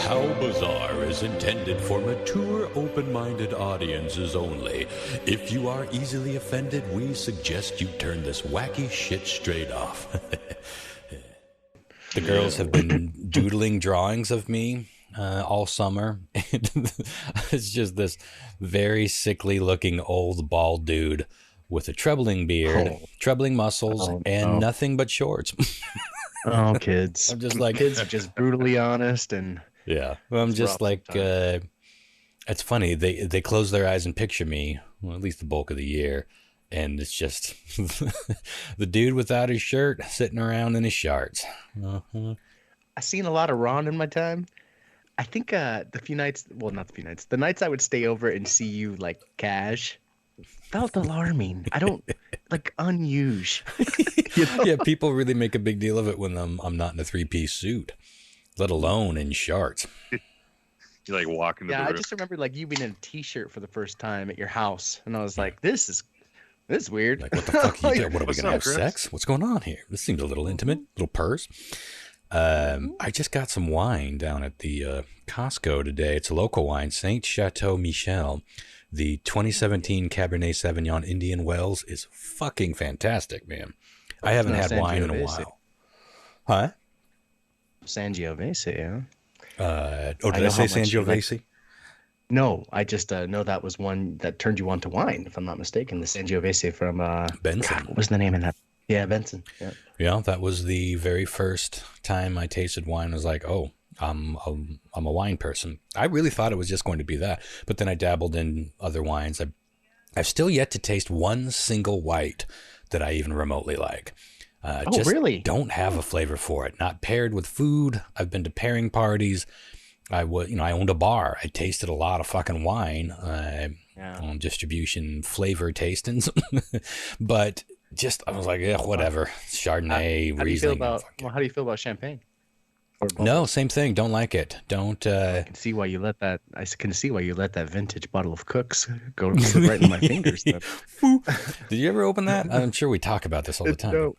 How Bizarre is intended for mature, open-minded audiences only. If you are easily offended, we suggest you turn this wacky shit straight off. The girls have been doodling drawings of me all summer. It's just this very sickly looking old bald dude with a trebling beard, trebling muscles, and nothing but shorts. Oh, kids. I'm just like, kids are just brutally honest, and yeah. Well, I'm just like, it's funny. They close their eyes and picture me, well, at least the bulk of the year. And it's just the dude without his shirt sitting around in his shorts. I've seen a lot of Ron in my time. I think the nights I would stay over and see you like cash felt alarming. I don't like unusual. You know? Yeah, people really make a big deal of it when I'm not in a 3-piece suit, let alone in shorts. You like walk into the room. I just remember like you being in a t-shirt for the first time at your house, and I was like, this is weird. Like, what the fuck are you doing? What, are we going to have Chris? sex? What's going on here? This seems a little intimate, little purse. I just got some wine down at the Costco today. It's a local wine, Saint Chateau Michel. The 2017 Cabernet Sauvignon Indian Wells is fucking fantastic, man. I haven't had wine in a while. Huh? Sangiovese, yeah. Did I say Sangiovese? No, I just know that was one that turned you on to wine, if I'm not mistaken. The Sangiovese from Benson. God, what was the name of that? Yeah, Benson. Yeah. Yeah, that was the very first time I tasted wine. I was like, oh, I'm a wine person. I really thought it was just going to be that, but then I dabbled in other wines. I've still yet to taste one single white that I even remotely like. Just really? Don't have a flavor for it. Not paired with food. I've been to pairing parties. I owned a bar. I tasted a lot of fucking wine on distribution, flavor tastings, but just I was like, yeah, whatever. Chardonnay, Riesling. How do you feel about champagne? No, same thing. Don't like it. Don't. I can see why you let that. I can see why you let that vintage bottle of Cook's go right in my fingers. Then. Did you ever open that? I'm sure we talk about this all the time. No,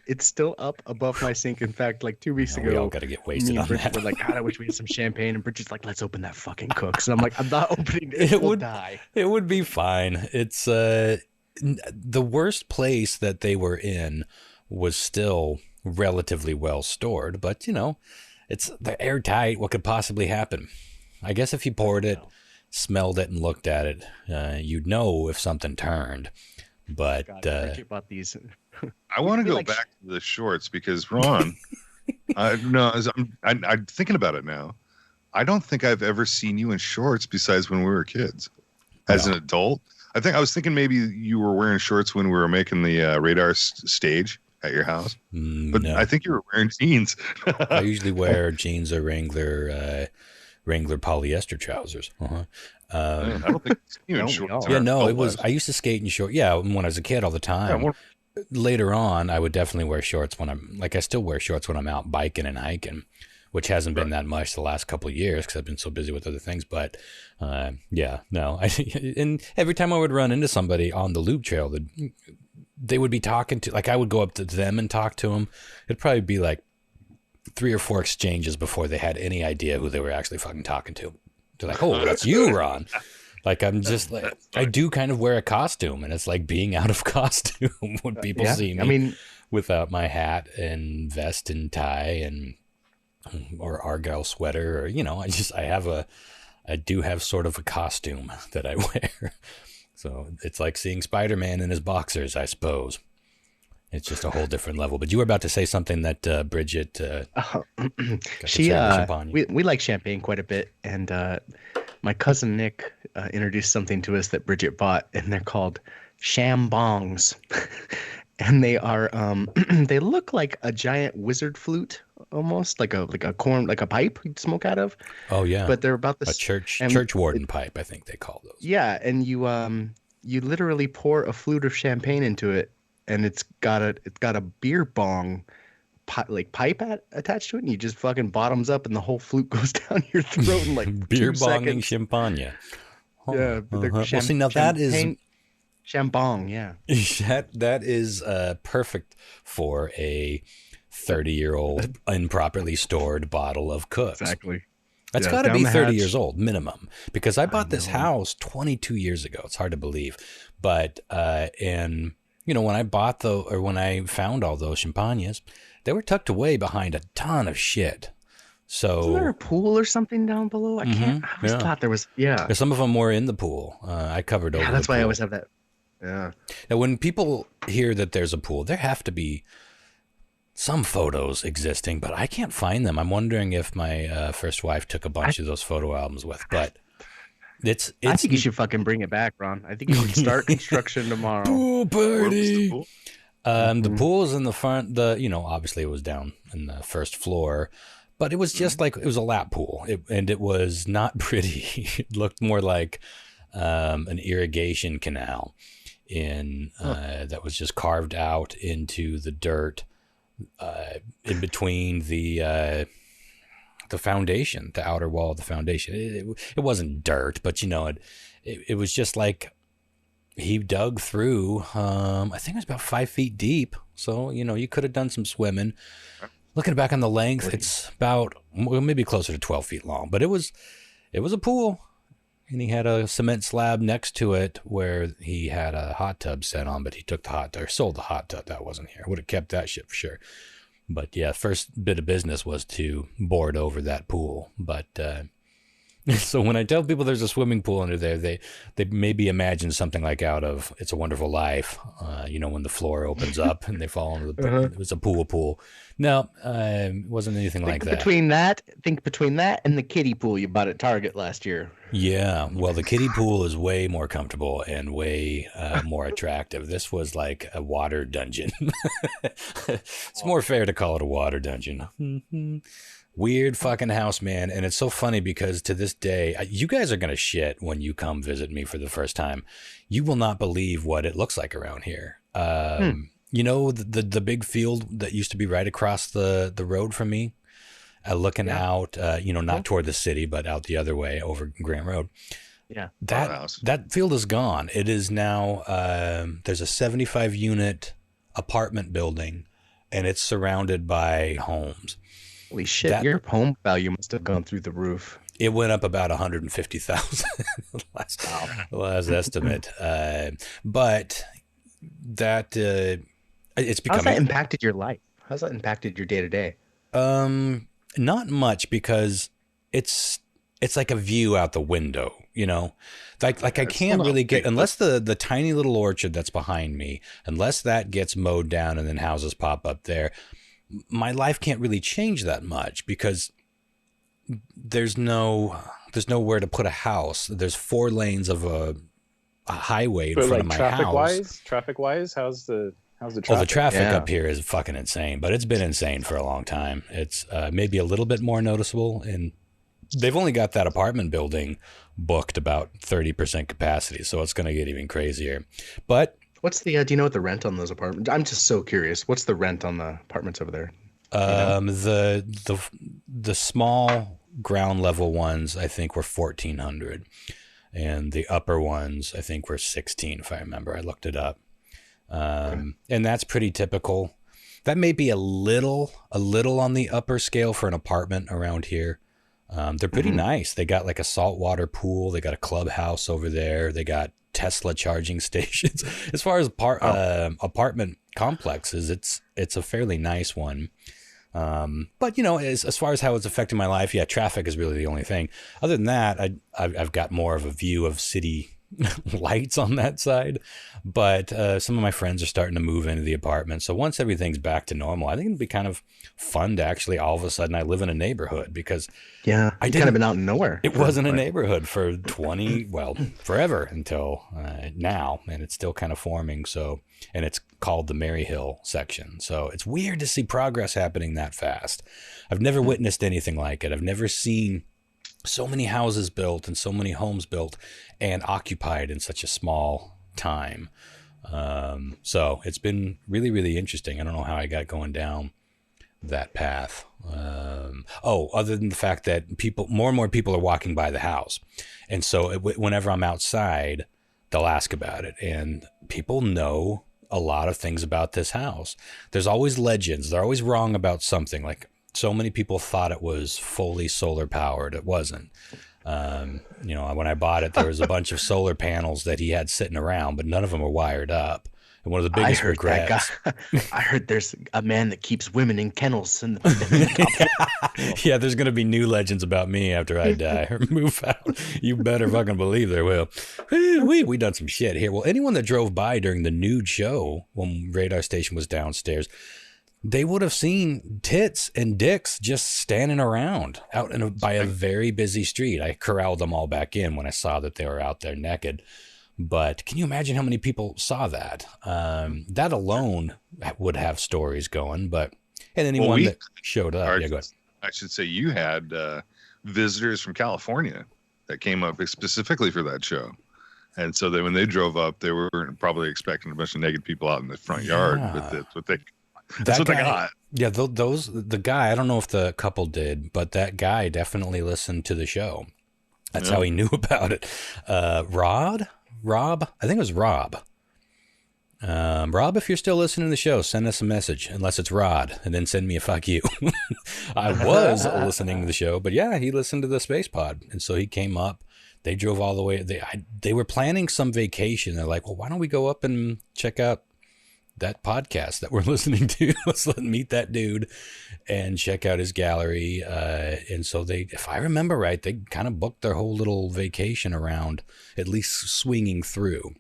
it's still up above my sink. In fact, like 2 weeks ago, we all got to get wasted on that. We're like, God, I wish we had some champagne. And Bridget's like, let's open that fucking Cook's. And I'm like, I'm not opening it. It would die. It would be fine. It's the worst place that they were in was still relatively well stored, but they're airtight. What could possibly happen? I guess if you poured it, smelled it, and looked at it, you'd know if something turned. But about these. I want to go back to the shorts because Ron, I'm thinking about it now. I don't think I've ever seen you in shorts besides when we were kids. As an adult, I was thinking maybe you were wearing shorts when we were making the radar stage at your house, but no. I think you were wearing jeans. I usually wear jeans or Wrangler polyester trousers. I don't think you in shorts. Yeah, no, it was. I used to skate in shorts. Yeah, when I was a kid, all the time. Yeah, later on, I would definitely wear shorts when I still wear shorts when I'm out biking and hiking, which hasn't been that much the last couple of years because I've been so busy with other things. But yeah, no. And every time I would run into somebody on the loop trail, they would be talking to, like I would go up to them and talk to them. It'd probably be like 3 or 4 exchanges before they had any idea who they were actually fucking talking to. They're like, oh, that's you, Ron. Like, I'm just like, I do kind of wear a costume, and it's like being out of costume when people see me without my hat and vest and tie or Argyle sweater, or, I do have sort of a costume that I wear. So it's like seeing Spider-Man in his boxers, I suppose. It's just a whole different level. But you were about to say something that Bridget. We like champagne quite a bit, and my cousin Nick introduced something to us that Bridget bought, and they're called shambongs, and they are they look like a giant wizard flute, almost like a corn, like a pipe you'd smoke out of. Oh yeah, but they're about a church warden pipe, I think they call those. Yeah, and you literally pour a flute of champagne into it, and it's got a beer bong pipe attached to it, and you just fucking bottoms up, and the whole flute goes down your throat in like beer bonging champagne. Oh, yeah, well, see, now that is Shambong, yeah. That is perfect for a 30-year-old improperly stored bottle of Cook's. Exactly. That's got to be 30 years old minimum, because I bought this house 22 years ago. It's hard to believe. But, and you know, when I found all those champagnes, they were tucked away behind a ton of shit. So isn't there a pool or something down below? I always thought there was. Yeah. Some of them were in the pool. I covered over. Yeah, that's the why pool. I always have that. Yeah. Now, when people hear that there's a pool, there have to be some photos existing, but I can't find them. I'm wondering if my first wife took a bunch of those photo albums with, but it's. I think you should fucking bring it back, Ron. I think you should start construction tomorrow. Pool party. The pool? The pool is in the front. Obviously it was down in the first floor, but it was just like, it was a lap pool, and it was not pretty. It looked more like an irrigation canal that was just carved out into the dirt in between the foundation, the outer wall of the foundation. It wasn't dirt, but it was just like he dug through. I think it was about 5 feet deep. So, you could have done some swimming. Looking back on the length, it's about maybe closer to 12 feet long, but it was a pool, and he had a cement slab next to it where he had a hot tub set on, but he took the hot tub, or sold the hot tub. That wasn't here. Would have kept that shit for sure. But yeah, first bit of business was to board over that pool. But so when I tell people there's a swimming pool under there, they maybe imagine something like out of It's a Wonderful Life, when the floor opens up and they fall into the pool. It was a pool. No, it wasn't anything like that. Think between that and the kiddie pool you bought at Target last year. Yeah, well, the kiddie pool is way more comfortable and way more attractive. This was like a water dungeon. It's more fair to call it a water dungeon. Weird fucking house, man. And it's so funny because to this day, you guys are going to shit when you come visit me for the first time. You will not believe what it looks like around here. The big field that used to be right across the road from me, looking out, not toward the city, but out the other way over Grant Road. Yeah. That field is gone. It is now, there's a 75 unit apartment building, and it's surrounded by homes. Holy shit, your home value must have gone through the roof. It went up about 150,000 last estimate. But that it's becoming. How's that impacted your life? How's that impacted your day to day? Not much, because it's like a view out the window, like I can't really get, unless the tiny little orchard that's behind me, unless that gets mowed down and then houses pop up there, my life can't really change that much, because there's nowhere to put a house. There's 4 lanes of a highway in front of my house. Traffic wise, how's the traffic? Oh, the traffic up here is fucking insane, but it's been insane for a long time. It's maybe a little bit more noticeable, and they've only got that apartment building booked about 30% capacity, so it's going to get even crazier. But what's the do you know what the rent on those apartments? I'm just so curious. What's the rent on the apartments over there? The small ground level ones, I think, were $1,400, and the upper ones, I think, were $1,600, if I remember. I looked it up. And that's pretty typical. That may be a little on the upper scale for an apartment around here. They're pretty nice. They got like a saltwater pool. They got a clubhouse over there. They got Tesla charging stations. As far as apartment complexes, it's a fairly nice one. But as far as how it's affecting my life, yeah, traffic is really the only thing. Other than that, I've got more of a view of city lights on that side, but some of my friends are starting to move into the apartment. So once everything's back to normal, I think it'd be kind of fun to actually all of a sudden I live in a neighborhood, because I kind of been out in nowhere. It wasn't a neighborhood for forever until now, and it's still kind of forming. So, and it's called the Maryhill section. So it's weird to see progress happening that fast. I've never witnessed anything like it. I've never seen so many houses built and so many homes built and occupied in such a small time. So it's been really, really interesting. I don't know how I got going down that path. Other than the fact that more and more people are walking by the house. And so whenever I'm outside, they'll ask about it, and people know a lot of things about this house. There's always legends. They're always wrong about something. Like so many people thought it was fully solar powered. It wasn't. You know, when I bought it, there was a bunch of solar panels that he had sitting around, but none of them were wired up. And one of the biggest regrets. I heard there's a man that keeps women in kennels. Yeah, there's going to be new legends about me after I die or move out. You better fucking believe there will. We done some shit here. Well, anyone that drove by during the nude show when Radar Station was downstairs, they would have seen tits and dicks just standing around out by a very busy street. I corralled them all back in when I saw that they were out there naked. But can you imagine how many people saw that? That alone would have stories going. But and anyone that showed up, yeah, go ahead. I should say you had visitors from California that came up specifically for that show. And so when they drove up, they were probably expecting a bunch of naked people out in the front yard. But that's what they got. Yeah, the guy, I don't know if the couple did, but that guy definitely listened to the show. That's how he knew about it. Rob, I think it was Rob. Rob, if you're still listening to the show, send us a message, unless it's Rod, and then send me a fuck you. I was listening to the show, but yeah, he listened to the Space Pod, and so he came up. They drove all the way. They were planning some vacation. They're like, well, why don't we go up and check out that podcast that we're listening to? Let's meet that dude and check out his gallery. And so if I remember right, they kind of booked their whole little vacation around at least swinging through.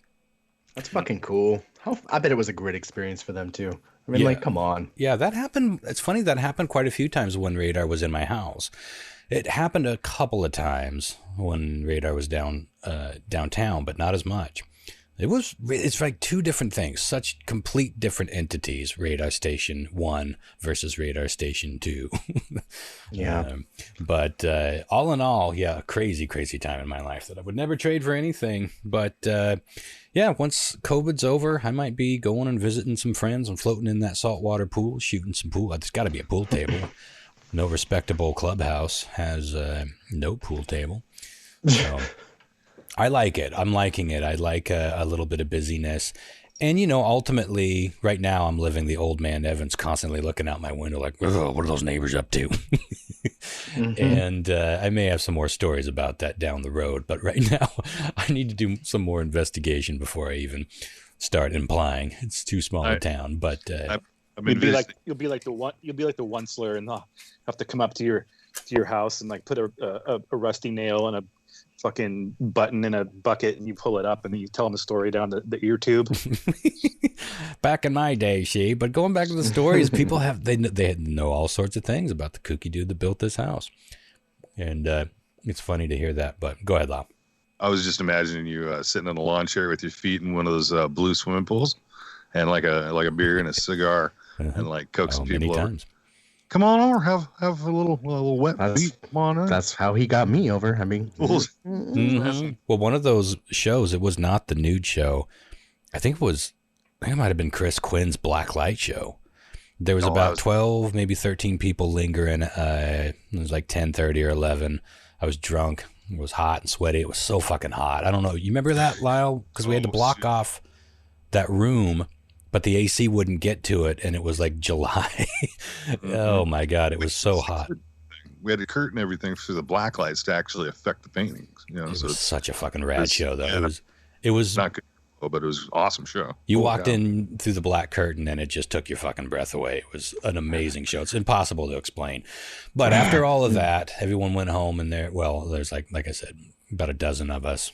That's fucking cool. I bet it was a great experience for them too. I mean, like, come on. Yeah, that happened. It's funny, that happened quite a few times when Radar was in my house. It happened a couple of times when Radar was downtown, but not as much. It's like two different things, such complete different entities, Radar Station 1 versus Radar Station 2. Yeah. But all in all, yeah, crazy, crazy time in my life that I would never trade for anything. But yeah, once COVID's over, I might be going and visiting some friends and floating in that saltwater pool, shooting some pool. There's got to be a pool table. No respectable clubhouse has no pool table. So I like it. I'm liking it. I like a little bit of busyness. And, you know, ultimately, right now, I'm living the old man Evans, constantly looking out my window like, oh, what are those neighbors up to? And I may have some more stories about that down the road. But right now, I need to do some more investigation before I even start implying. It's too small a town. But you'll be like the onceler, and they'll have to come up to your house and like put a rusty nail and a fucking button in a bucket, and you pull it up and then you tell them the story down the ear tube. Back in my day, but going back to the stories, people they know all sorts of things about the kooky dude that built this house, and it's funny to hear that. But go ahead, Lau. I was just imagining you sitting in a lawn chair with your feet in one of those blue swimming pools, and like a beer and a cigar, and like coaxing people over. Times. Come on over, have a little wet feet. Come on over. That's how he got me over. I mean, well, one of those shows, it was not the nude show. I think it might have been Chris Quinn's Black Light show. There was about 12, maybe 13 people lingering. It was like 10:30 or 11. I was drunk. It was hot and sweaty. It was so fucking hot. I don't know. You remember that, Lyle? Because we had to block off that room, but the AC wouldn't get to it, and it was like July. Oh my God, it was so hot. We had to curtain everything for the black lights to actually affect the paintings. You know, it was such a fucking rad show, though. Yeah, it was not good, but it was an awesome show. You walked in through the black curtain, and it just took your fucking breath away. It was an amazing show. It's impossible to explain. But after all of that, everyone went home, and there's like I said, about a dozen of us.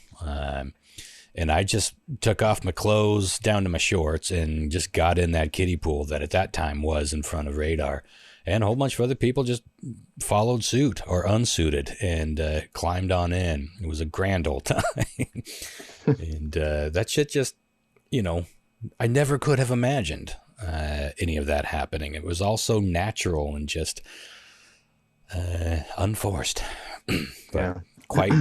And I just took off my clothes down to my shorts and just got in that kiddie pool that at that time was in front of Radar. And a whole bunch of other people just followed suit or unsuited and climbed on in. It was a grand old time. And that shit just, I never could have imagined any of that happening. It was all so natural and just unforced. Yeah. Quite.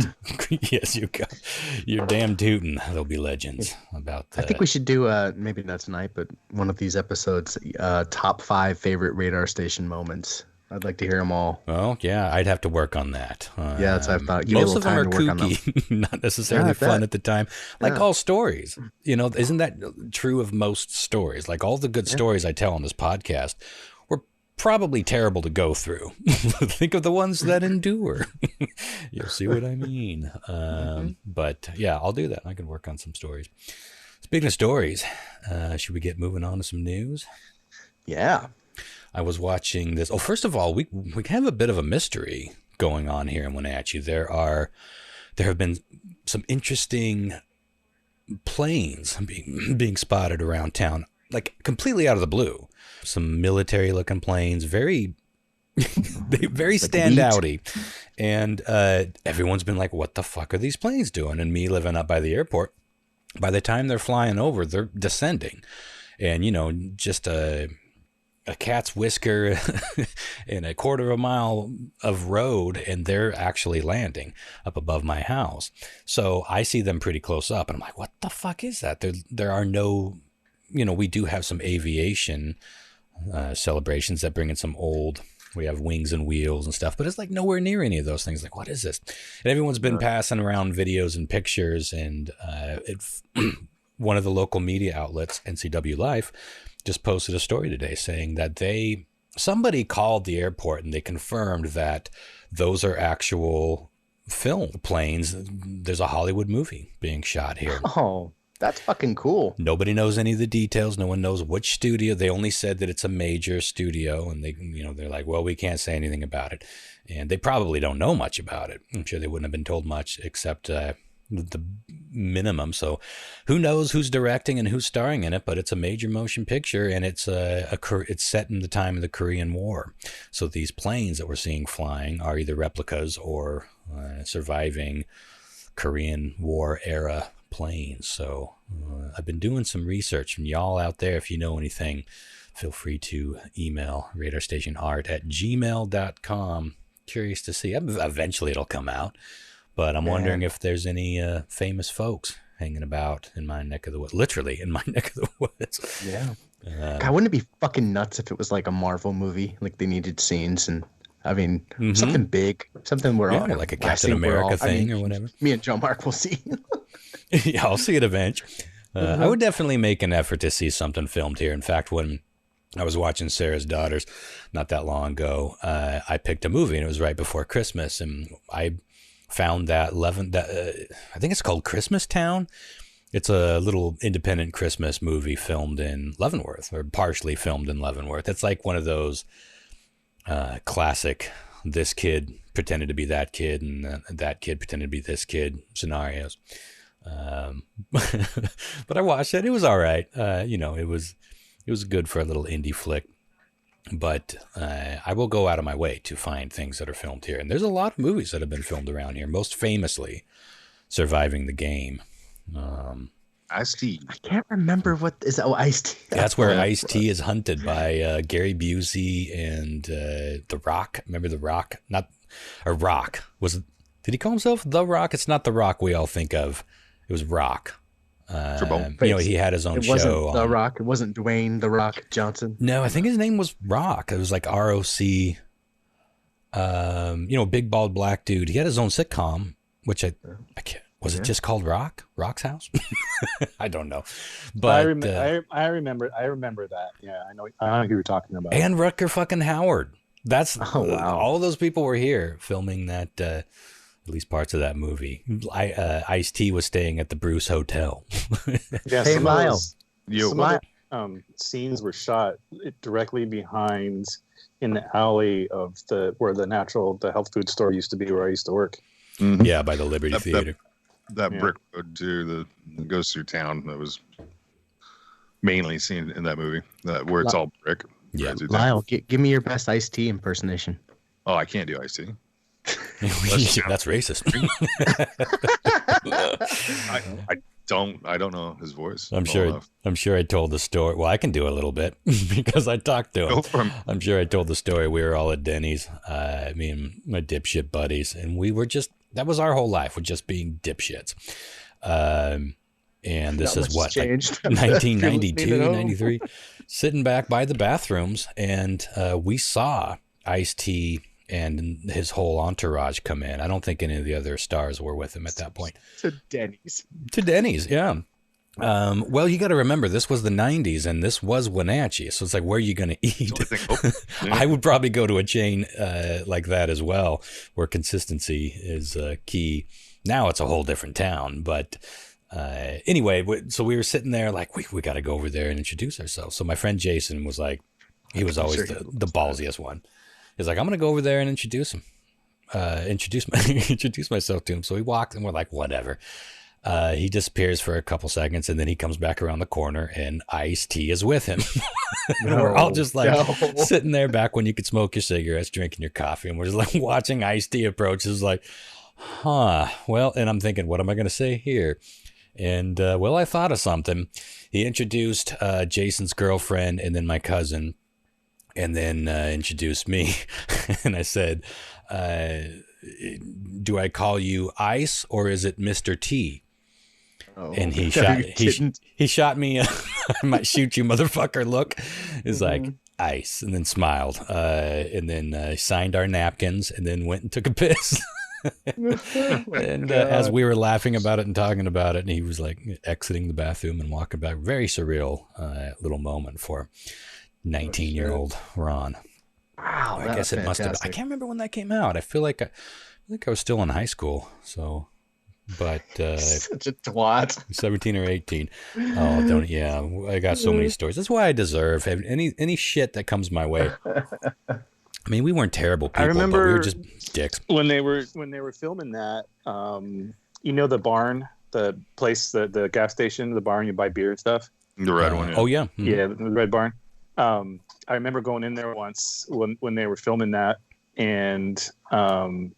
Yes, you're damn tootin'. There'll be legends about that. I think we should do maybe not tonight, but one of these episodes, top 5 favorite Radar Station moments. I'd like to hear them all. Well, yeah, I'd have to work on that. Yeah, that's what I thought. Most of them are kooky, not necessarily fun at the time. Like all stories, isn't that true of most stories? Like all the good stories I tell on this podcast were probably terrible to go through. Think of the ones that endure. You'll see what I mean. But yeah, I'll do that. I can work on some stories. Speaking of stories, should we get moving on to some news? Yeah. I was watching this. Oh, first of all, we have a bit of a mystery going on here in Wenatchee. There have been some interesting planes being spotted around town, like completely out of the blue. Some military-looking planes, very standouty, and everyone's been like, "What the fuck are these planes doing?" And me living up by the airport, by the time they're flying over, they're descending, and just a cat's whisker in a quarter of a mile of road, and they're actually landing up above my house. So I see them pretty close up, and I'm like, "What the fuck is that?" There are no, we do have some aviation celebrations that bring in some old, we have wings and wheels and stuff, but it's like nowhere near any of those things. Like, what is this? And everyone's been passing around videos and pictures, and one of the local media outlets, NCW Life, just posted a story today saying that somebody called the airport and they confirmed that those are actual film planes. There's a Hollywood movie being shot here. Oh, that's fucking cool. Nobody knows any of the details. No one knows which studio. They only said that it's a major studio, and they're like, well, we can't say anything about it. And they probably don't know much about it. I'm sure they wouldn't have been told much except the minimum. So who knows who's directing and who's starring in it, but it's a major motion picture, and it's set in the time of the Korean War. So these planes that we're seeing flying are either replicas or surviving Korean War era planes. So I've been doing some research, and y'all out there, if you know anything, feel free to email radarstationart@gmail.com. Curious to see. Eventually it'll come out, but I'm wondering if there's any famous folks hanging about in my neck of the woods. Literally in my neck of the woods. Yeah. God, wouldn't it be fucking nuts if it was like a Marvel movie, like they needed scenes and something big, something where like a Captain America thing or whatever. Me and Joe Mark will see. Yeah, I'll see it eventually. I would definitely make an effort to see something filmed here. In fact, when I was watching Sarah's Daughters not that long ago, I picked a movie, and it was right before Christmas, and I found that I think it's called Christmas Town. It's a little independent Christmas movie filmed in Leavenworth, or partially filmed in Leavenworth. It's like one of those classic, this kid pretended to be that kid, and that kid pretended to be this kid scenarios. But I watched it. It was all right. It was good for a little indie flick. But I will go out of my way to find things that are filmed here. And there's a lot of movies that have been filmed around here, most famously Surviving the Game. Ice-T. I can't remember what is. Oh, Ice-T. That's where Ice-T is hunted by Gary Busey and The Rock. Remember The Rock? Not a Rock. Did he call himself The Rock? It's not The Rock we all think of. It was Rock. He had his own show. It wasn't The Rock. It wasn't Dwayne The Rock Johnson. No, I think his name was Rock. It was like R-O-C. Big bald black dude. He had his own sitcom, which I can't. Was it just called Rock? Rock's House? I don't know. But I remember that. Yeah, I know who you're talking about. And Rutger fucking Howard. That's all of those people were here filming that. At least parts of that movie. Ice-T was staying at the Bruce Hotel. Yeah, hey, Miles. Some of the scenes were shot directly behind in the alley of where the health food store used to be, where I used to work. Mm-hmm. Yeah, by the Liberty Theater. That brick road too that goes through town, that was mainly seen in that movie, where it's all brick. Yeah, Lyle, give me your best Ice-T impersonation. Oh, I can't do Ice-T. That's racist. I don't know his voice. I'm sure I told the story. Well, I can do a little bit because I talked to him. Go for him. I'm sure I told the story. We were all at Denny's, me and my dipshit buddies, and we were that was our whole life, with just being dipshits. And this is what, like 1992, 93, sitting back by the bathrooms, and we saw Ice-T and his whole entourage come in. I don't think any of the other stars were with him at that point. To Denny's, yeah. Well, you got to remember, this was the 90s, and this was Wenatchee. So it's like, where are you going to eat? I would probably go to a chain like that as well, where consistency is key. Now it's a whole different town. But anyway, so we were sitting there like, we got to go over there and introduce ourselves. So my friend Jason was like, he was always the ballsiest one. He's like, I'm going to go over there and introduce him. Introduce myself to him. So we walked, and we're like, whatever. He disappears for a couple seconds, and then he comes back around the corner, and Ice-T is with him. We're all just like sitting there back when you could smoke your cigarettes, drinking your coffee, and we're just like watching Ice-T approach. It's like, well, and I'm thinking, what am I going to say here? And, well, I thought of something. He introduced Jason's girlfriend and then my cousin, and then introduced me. And I said, do I call you Ice or is it Mr. T? Oh, and he shot me. I might shoot you, motherfucker. Look, is like Ice, and then smiled, and then signed our napkins, and then went and took a piss. And as we were laughing about it and talking about it, and he was like exiting the bathroom and walking back, very surreal little moment for 19-year-old Ron. Wow, I guess it must have. I can't remember when that came out. I feel like I was still in high school, so. But such a twat. 17 or 18. Oh, don't. Yeah, I got so many stories. That's why I deserve any shit that comes my way. I mean, we weren't terrible people. I remember but we were just dicks. When they were filming that. You know the barn, the place, the gas station, the barn you buy beer and stuff. The red one. Yeah. Oh yeah, mm-hmm. Yeah, the red barn. I remember going in there once when they were filming that, and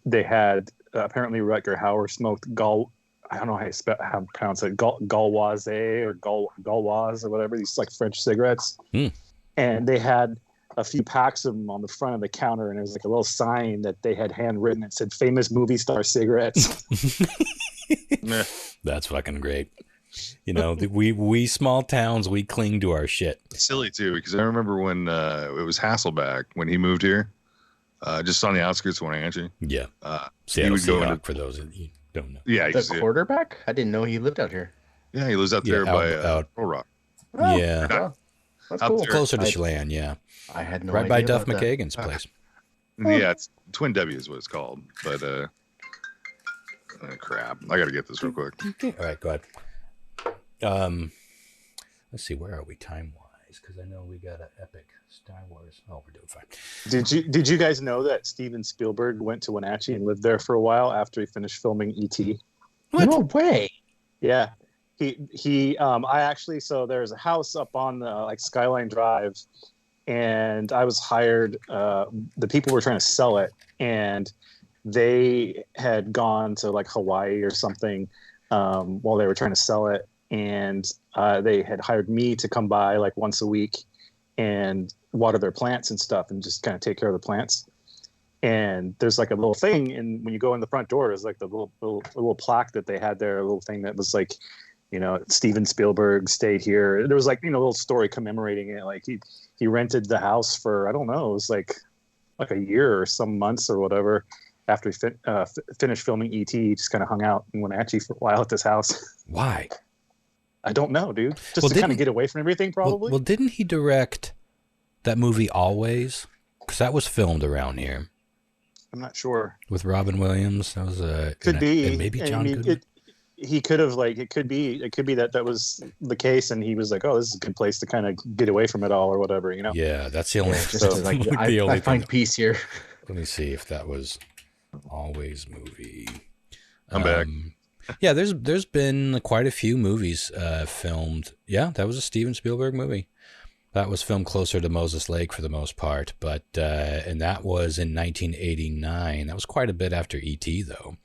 they had. Apparently, Rutger Hauer smoked I don't know how to pronounce it, Gauloise or Gauloise or whatever, these like French cigarettes. And they had a few packs of them on the front of the counter, and there was like a little sign that they had handwritten that said "Famous movie star cigarettes." That's fucking great. You know, we small towns, we cling to our shit. It's silly too, because I remember when it was Hasselback when he moved here. Just on the outskirts of Wenatchee. Yeah. He would go into, for those that you don't know. Yeah. The quarterback? I didn't know he lived out here. Yeah, he lives out there by Pearl Rock. Oh, yeah. Wow. That's cool. Closer to Chelan, yeah. I had no idea. Right by Duff about McKagan's place. Yeah, it's Twin W is what it's called. But crap. I gotta get this real quick. All right, go ahead. Let's see, where are we time-wise? Because I know we got an epic Star Wars. Oh, we're doing fine. Did you guys know that Steven Spielberg went to Wenatchee and lived there for a while after he finished filming E.T.? What? No way. Yeah. I actually, so there's a house up on the like Skyline Drive, and I was hired. The people were trying to sell it, and they had gone to like Hawaii or something while they were trying to sell it. And they had hired me to come by like once a week and water their plants and stuff and just kind of take care of the plants. And there's like a little thing, and when you go in the front door, there's like the little plaque that they had there, a little thing that was like, you know, Steven Spielberg stayed here. There was like, you know, a little story commemorating it. Like he rented the house for, I don't know, it was like a year or some months or whatever. After he finished filming E.T., he just kind of hung out in Wenatchee for a while at this house. Why? I don't know, dude. Just to kind of get away from everything, probably. Well, didn't he direct that movie Always? Because that was filmed around here. I'm not sure. With Robin Williams, that was could be, and maybe John Goodman. He could have it could be that was the case, and he was like, "Oh, this is a good place to kind of get away from it all, or whatever," you know. Yeah, that's the only. I find peace here. Let me see if that was Always movie. I'm back. Yeah, there's been quite a few movies filmed. Yeah, that was a Steven Spielberg movie. That was filmed closer to Moses Lake for the most part, but and that was in 1989. That was quite a bit after E.T. though.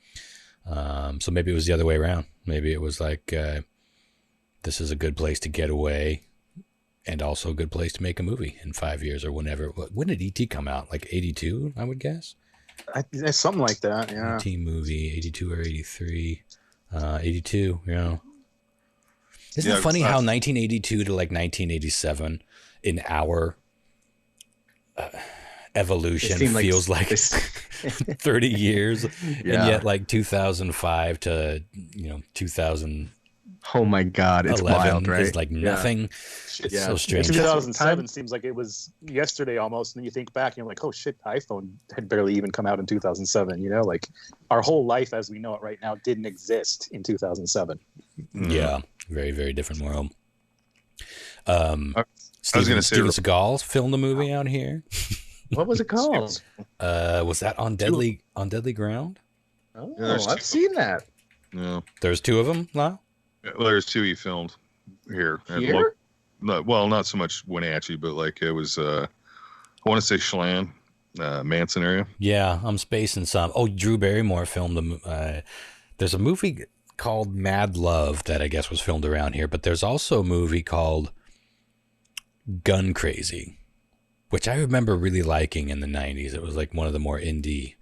So maybe it was the other way around. Maybe it was like this is a good place to get away, and also a good place to make a movie in 5 years or whenever. When did E.T. come out? Like 82, I would guess. Something like that. Yeah. E.T. movie, 82 or 83. 82, you know. Isn't it funny how 1982 to like 1987 in our evolution feels like 30 years, and yet like 2005 to 2000 Oh my God, it's 11 wild, right? is like nothing. It's so strange. 2007 seems like it was yesterday almost, and then you think back and you're like, oh shit, iPhone had barely even come out in 2007. You know, like our whole life as we know it right now didn't exist in 2007. Yeah, very, very different world. I was going to say, Steven Seagal filmed a movie out here. What was it called? Was that on Deadly Ground? Oh, Yeah, I've seen that. yeah. There's two of them now. Well, there's two he filmed here. Here? Well, not so much Wenatchee, but like it was, I want to say Chelan, Manson area. Yeah, I'm spacing some. Oh, Drew Barrymore filmed there's a movie called Mad Love that I guess was filmed around here, but there's also a movie called Gun Crazy, which I remember really liking in the 90s. It was like one of the more indie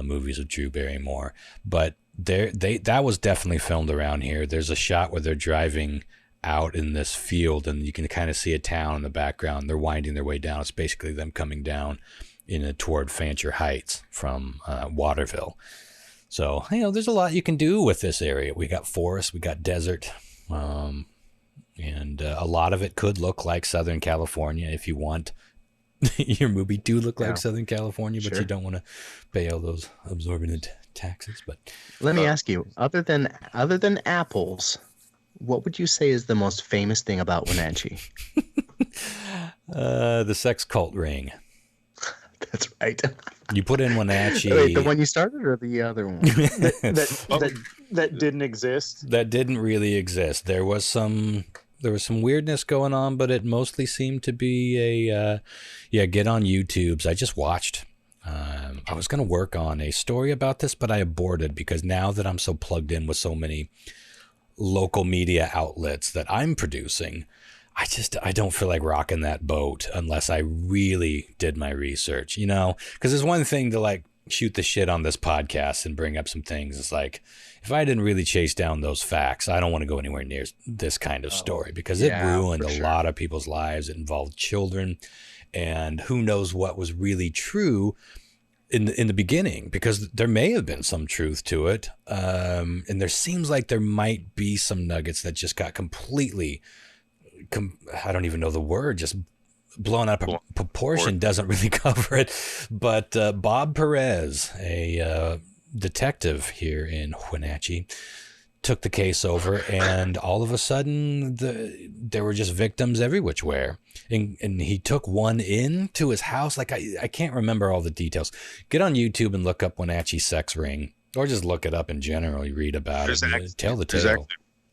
movies of Drew Barrymore, but that was definitely filmed around here. There's a shot where they're driving out in this field and you can kind of see a town in the background. They're winding their way down. It's basically them coming down toward Fancher Heights from Waterville. So, there's a lot you can do with this area. We got forest, we got desert, and a lot of it could look like Southern California if you want your movie to look like Southern California, but you don't want to pay all those absorbent taxes. But let me ask you, other than apples, what would you say is the most famous thing about Wenatchee? The sex cult ring. That's right. You put in Wenatchee. Wait, the one you started or the other one? that didn't exist. That didn't really exist. There was some weirdness going on, but it mostly seemed to be get on YouTube's. I just watched. I was going to work on a story about this, but I aborted because now that I'm so plugged in with so many local media outlets that I'm producing, I don't feel like rocking that boat unless I really did my research, because there's one thing to like shoot the shit on this podcast and bring up some things. It's like, if I didn't really chase down those facts, I don't want to go anywhere near this kind of story because it ruined a lot of people's lives. It involved children, and who knows what was really true in the beginning, because there may have been some truth to it. And there seems like there might be some nuggets that just got completely, I don't even know the word, just blown out of proportion. Doesn't really cover it. But Bob Perez, a detective here in Wenatchee, took the case over, and all of a sudden there were just victims every which where. And he took one into his house. Like I can't remember all the details. Get on YouTube and look up Wenatchee sex ring, or just look it up in general. You read about it. Tell the tale.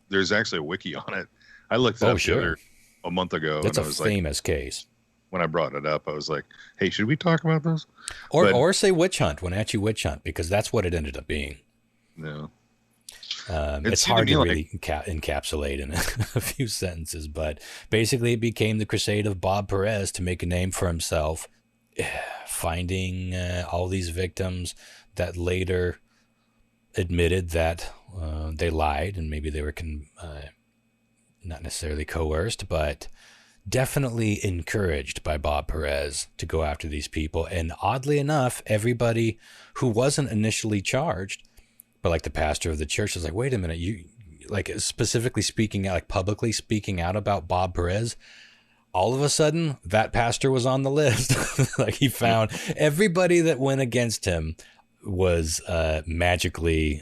There's actually a wiki on it. I looked it up a month ago. That's a famous case. When I brought it up, I was like, hey, should we talk about this? Or say witch hunt, Wenatchee witch hunt, because that's what it ended up being. No. It's hard to really encapsulate in a few sentences, but basically it became the crusade of Bob Perez to make a name for himself, finding all these victims that later admitted that they lied, and maybe they were not necessarily coerced, but definitely encouraged by Bob Perez to go after these people. And oddly enough, everybody who wasn't initially charged, but like the pastor of the church was like, wait a minute, you like specifically speaking out, like publicly speaking out about Bob Perez. All of a sudden that pastor was on the list. Like he found everybody that went against him was magically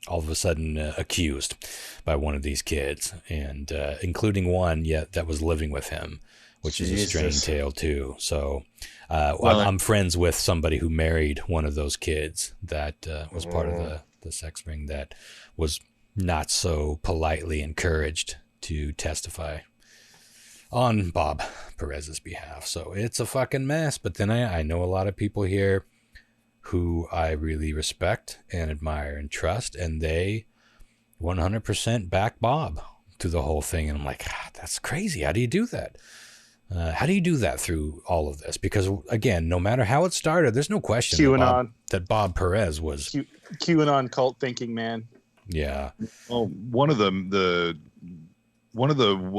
all of a sudden accused by one of these kids, and including one that was living with him, which is a strange tale too. So I'm friends with somebody who married one of those kids that was part of the sex ring that was not so politely encouraged to testify on Bob Perez's behalf. So it's a fucking mess. But then I know a lot of people here who I really respect and admire and trust, and they 100% back Bob through the whole thing. And I'm like, that's crazy. How do you do that? How do you do that through all of this? Because again, no matter how it started, there's no question that Bob Perez was QAnon cult thinking, man. Yeah. Well, one of the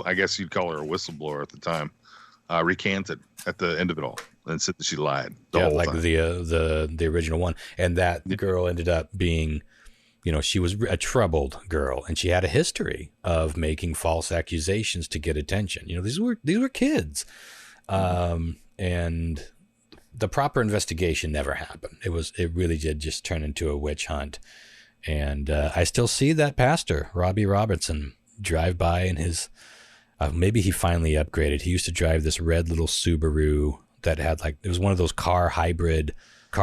I guess you'd call her a whistleblower at the time, recanted at the end of it all and said that she lied. The whole time. The original one, and that the girl ended up being she was a troubled girl, and she had a history of making false accusations to get attention. These were kids, and the proper investigation never happened. It really did just turn into a witch hunt. And I still see that pastor, Robbie Robertson, drive by in his, maybe he finally upgraded. He used to drive this red little Subaru that had it was one of those car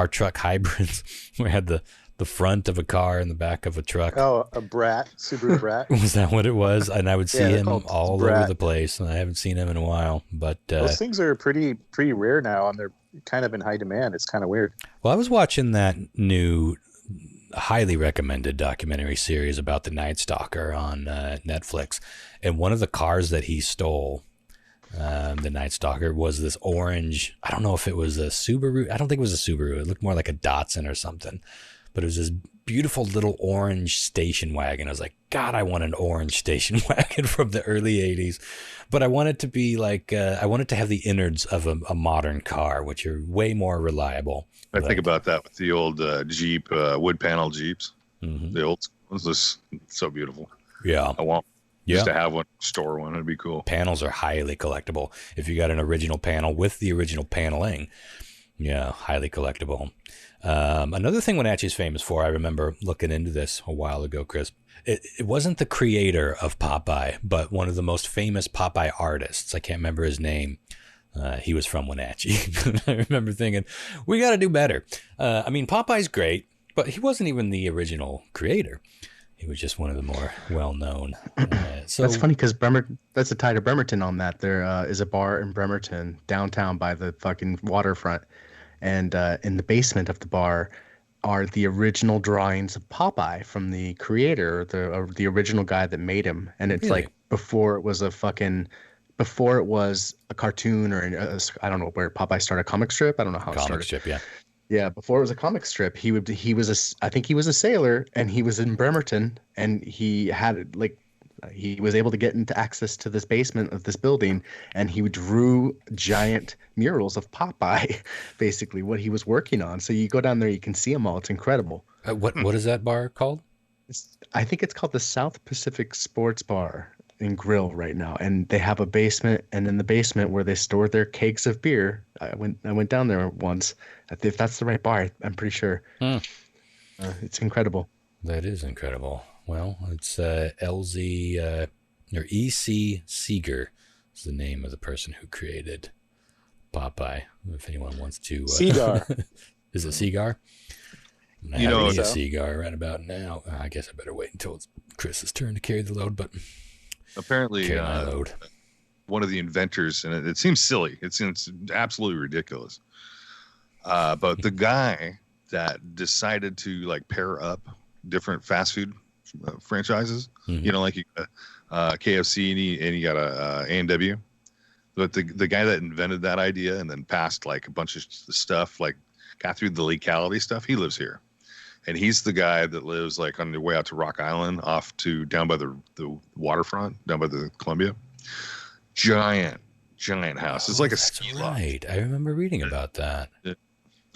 truck hybrids where it had the front of a car and the back of a truck. Oh, a Brat, Subaru Brat. Was that what it was? And I would see him all Brat. over the place, and I haven't seen him in a while. But those things are pretty rare now, and they're kind of in high demand. It's kind of weird. Well, I was watching that new, highly recommended documentary series about the Night Stalker on Netflix, and one of the cars that he stole, the Night Stalker, was this orange. I don't know if it was a Subaru. I don't think it was a Subaru. It looked more like a Datsun or something, but it was this beautiful little orange station wagon. I was like, God, I want an orange station wagon from the early 80s. But I want it to be I want it to have the innards of a modern car, which are way more reliable. I think about that with the old Jeep, wood panel Jeeps. Mm-hmm. The old ones, just so beautiful. Yeah. I want just to have one, store one. It'd be cool. Panels are highly collectible. If you got an original panel with the original paneling, yeah, highly collectible. Another thing Wenatchee's famous for, I remember looking into this a while ago, Chris. It wasn't the creator of Popeye, but one of the most famous Popeye artists. I can't remember his name. He was from Wenatchee. I remember thinking, we got to do better. Popeye's great, but he wasn't even the original creator. He was just one of the more well-known. So that's funny because that's a tie to Bremerton on that. There is a bar in Bremerton downtown by the fucking waterfront. And in the basement of the bar are the original drawings of Popeye from the creator, the original guy that made him. And it's really? Before it was a cartoon or I don't know where Popeye started, a comic strip. I don't know how it started. Comic strip, yeah. Yeah, before it was a comic strip, I think he was a sailor, and he was in Bremerton, and he had he was able to get into access to this basement of this building, and he drew giant murals of Popeye, basically what he was working on. So you go down there, you can see them all. It's incredible. What is that bar called? I think it's called the South Pacific Sports Bar and Grill right now, and they have a basement, and in the basement where they store their kegs of beer, I went down there once. If that's the right bar, I'm pretty sure. It's incredible. That is incredible. Well, it's LZ or E.C. Seeger is the name of the person who created Popeye. If anyone wants to, Seagar. Is it Seagar? I have a cigar right about now. I guess I better wait until it's Chris's turn to carry the load. But apparently, one of the inventors, and it seems silly. It's absolutely ridiculous. But the guy that decided to pair up different fast food franchises, mm-hmm. you got KFC and you got a A&W. But the guy that invented that idea and then passed a bunch of stuff, got through the legality stuff, he lives here. And he's the guy that lives on the way out to Rock Island, off to down by the waterfront, down by the Columbia. Giant house. It's like a ski lot. Right. I remember reading about that.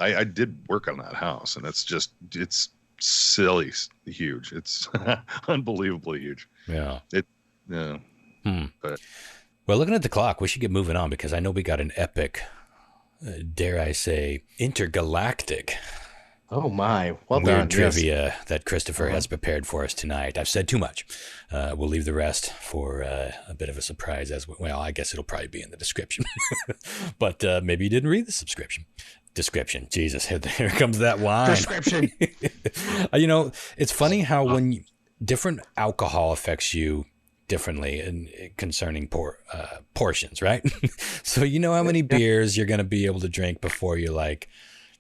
I did work on that house, and it's silly huge. It's unbelievably huge. Yeah. But well, looking at the clock, we should get moving on because I know we got an epic, dare I say, intergalactic. Oh my! Well weird done. Trivia that Christopher has prepared for us tonight. I've said too much. We'll leave the rest for a bit of a surprise. I guess it'll probably be in the description. But maybe you didn't read the description. Jesus, here comes that wine. Description. It's funny how when different alcohol affects you differently concerning portions, right? So how many beers you're going to be able to drink before you're like,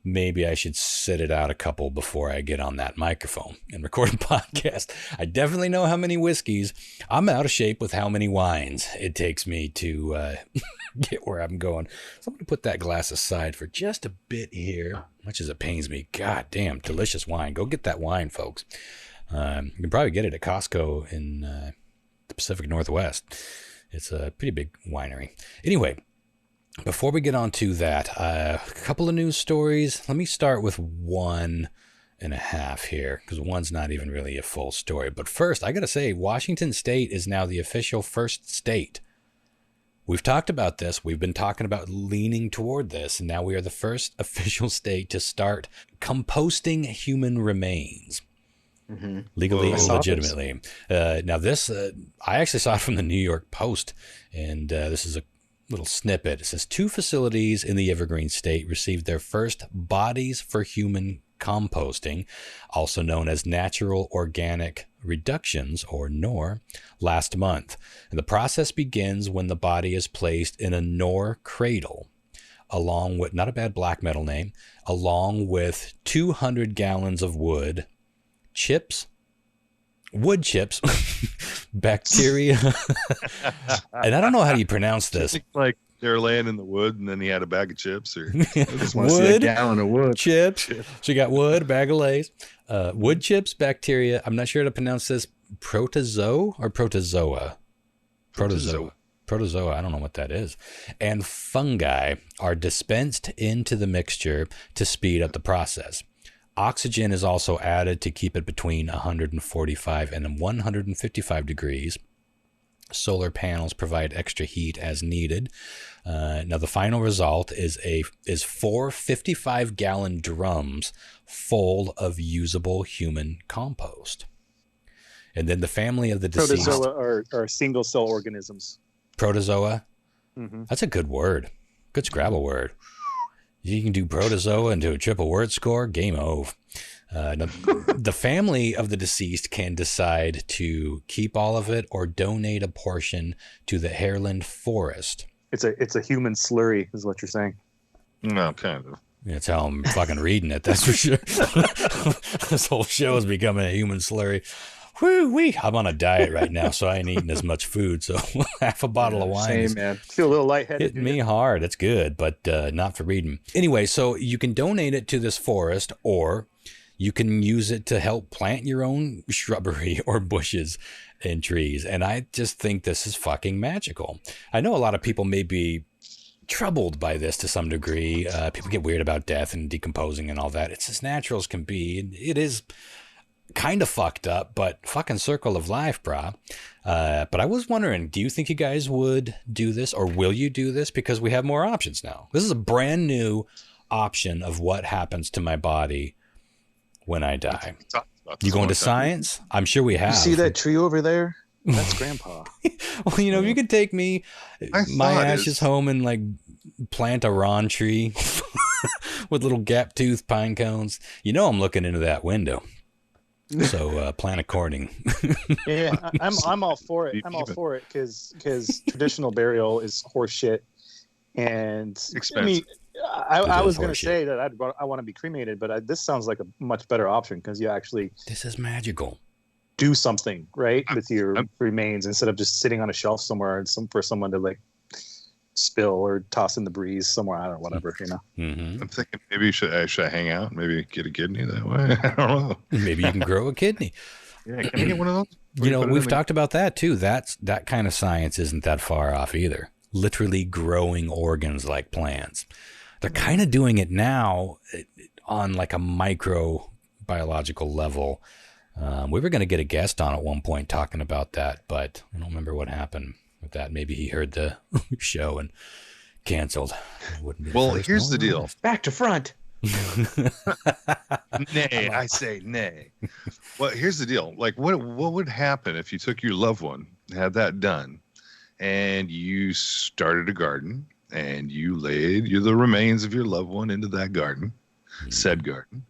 maybe I should sit it out a couple before I get on that microphone and record a podcast. I definitely know how many whiskeys. I'm out of shape with how many wines it takes me to get where I'm going. So I'm going to put that glass aside for just a bit here, much as it pains me. God damn, delicious wine. Go get that wine, folks. You can probably get it at Costco in the Pacific Northwest. It's a pretty big winery. Anyway, before we get on to that, a couple of news stories. Let me start with one, and a half here because one's not even really a full story. But first, I got to say, Washington State is now the official first state. We've talked about this. We've been talking about leaning toward this. And now we are the first official state to start composting human remains. Mm-hmm. Legally and legitimately. Now this, I actually saw it from the New York Post, and this is a little snippet. It says 2 facilities in the Evergreen State received their first bodies for human composting, also known as natural organic reductions, or NOR, last month. And the process begins when the body is placed in a NOR cradle, along with, not a bad black metal name, along with 200 gallons of wood chips, bacteria, and I don't know how you pronounce this. Like they're laying in the wood, and then he had a bag of chips, or just want to see a gallon of wood chips. So you got wood, a bag of Lay's, wood chips, bacteria. I'm not sure how to pronounce this. Protozoa or protozoa. Protozoa. I don't know what that is. And fungi are dispensed into the mixture to speed up the process. Oxygen is also added to keep it between 145 and 155 degrees. Solar panels provide extra heat as needed. Now the final result is 4 55-gallon drums full of usable human compost. And then the family of the deceased. Protozoa are single-cell organisms. Protozoa? Mm-hmm. That's a good word. Good Scrabble word. You can do protozoa into a triple word score, game over. The family of the deceased can decide to keep all of it or donate a portion to the Hairland Forest. It's a human slurry, is what you're saying. No, kind of. That's how I'm fucking reading it, that's for sure. This whole show is becoming a human slurry. Woo-wee. I'm on a diet right now, so I ain't eating as much food. So half a bottle of wine. Same, man. Feel a little lightheaded. Hitting me hard. It's good, but not for reading. Anyway, so you can donate it to this forest, or you can use it to help plant your own shrubbery or bushes and trees. And I just think this is fucking magical. I know a lot of people may be troubled by this to some degree. People get weird about death and decomposing and all that. It's as natural as can be. It is kind of fucked up, but fucking circle of life, brah. But I was wondering, do you think you guys would do this, or will you do this? Because we have more options now. This is a brand new option of what happens to my body when I die. You going to science? I'm sure we have. You see that tree over there? That's Grandpa. Well, you know, if you could take me, my ashes home and like plant a Ron tree with little gap tooth pine cones, you know I'm looking into that window. So plan according. Yeah, I'm all for it. I'm all for it because traditional burial is horse shit and expensive. I mean, I was going to say that I want to be cremated, but this sounds like a much better option because you actually this is magical. Do something right with your remains instead of just sitting on a shelf somewhere and for someone to like spill or toss in the breeze somewhere. I don't know, whatever, you know. Mm-hmm. I'm thinking maybe should I hang out? Maybe get a kidney that way. I don't know. Maybe you can grow a kidney. Yeah, can I get one of those? You know, we've talked about that too. That kind of science isn't that far off either. Literally growing organs like plants. They're kind of doing it now on like a microbiological level. We were going to get a guest on at one point talking about that, but I don't remember what happened with that. Maybe he heard the show and canceled. Well, here's the deal. Back to front. Nay, I say nay. Well, here's the deal. Like, what would happen if you took your loved one, had that done, and you started a garden, and you laid the remains of your loved one into that garden, said garden,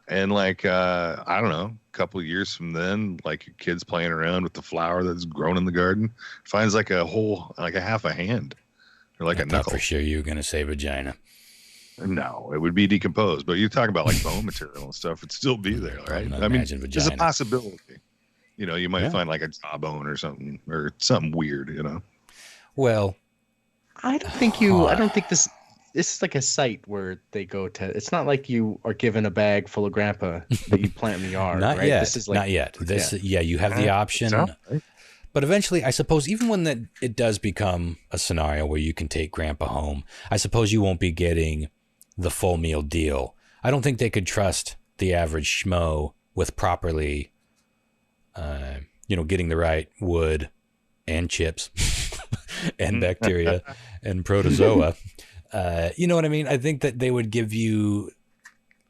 and like I don't know, a couple of years from then, like your kid's playing around with the flower that's grown in the garden, finds like a half a hand, or like a knuckle. For sure, you were gonna say vagina. No, it would be decomposed. But you talk about like bone material and stuff; it'd still be there, right? I mean, vagina. There's a possibility. You know, you might find like a jawbone or something weird. You know. Well, I don't think this is like a site where they go to. It's not like you are given a bag full of grandpa that you plant in the yard. Not right? yet. This is like, not yet. You have the option. But eventually, I suppose, even when it does become a scenario where you can take grandpa home, I suppose you won't be getting the full meal deal. I don't think they could trust the average schmo with properly, getting the right wood and chips and bacteria and protozoa. You know what I mean? I think that they would give you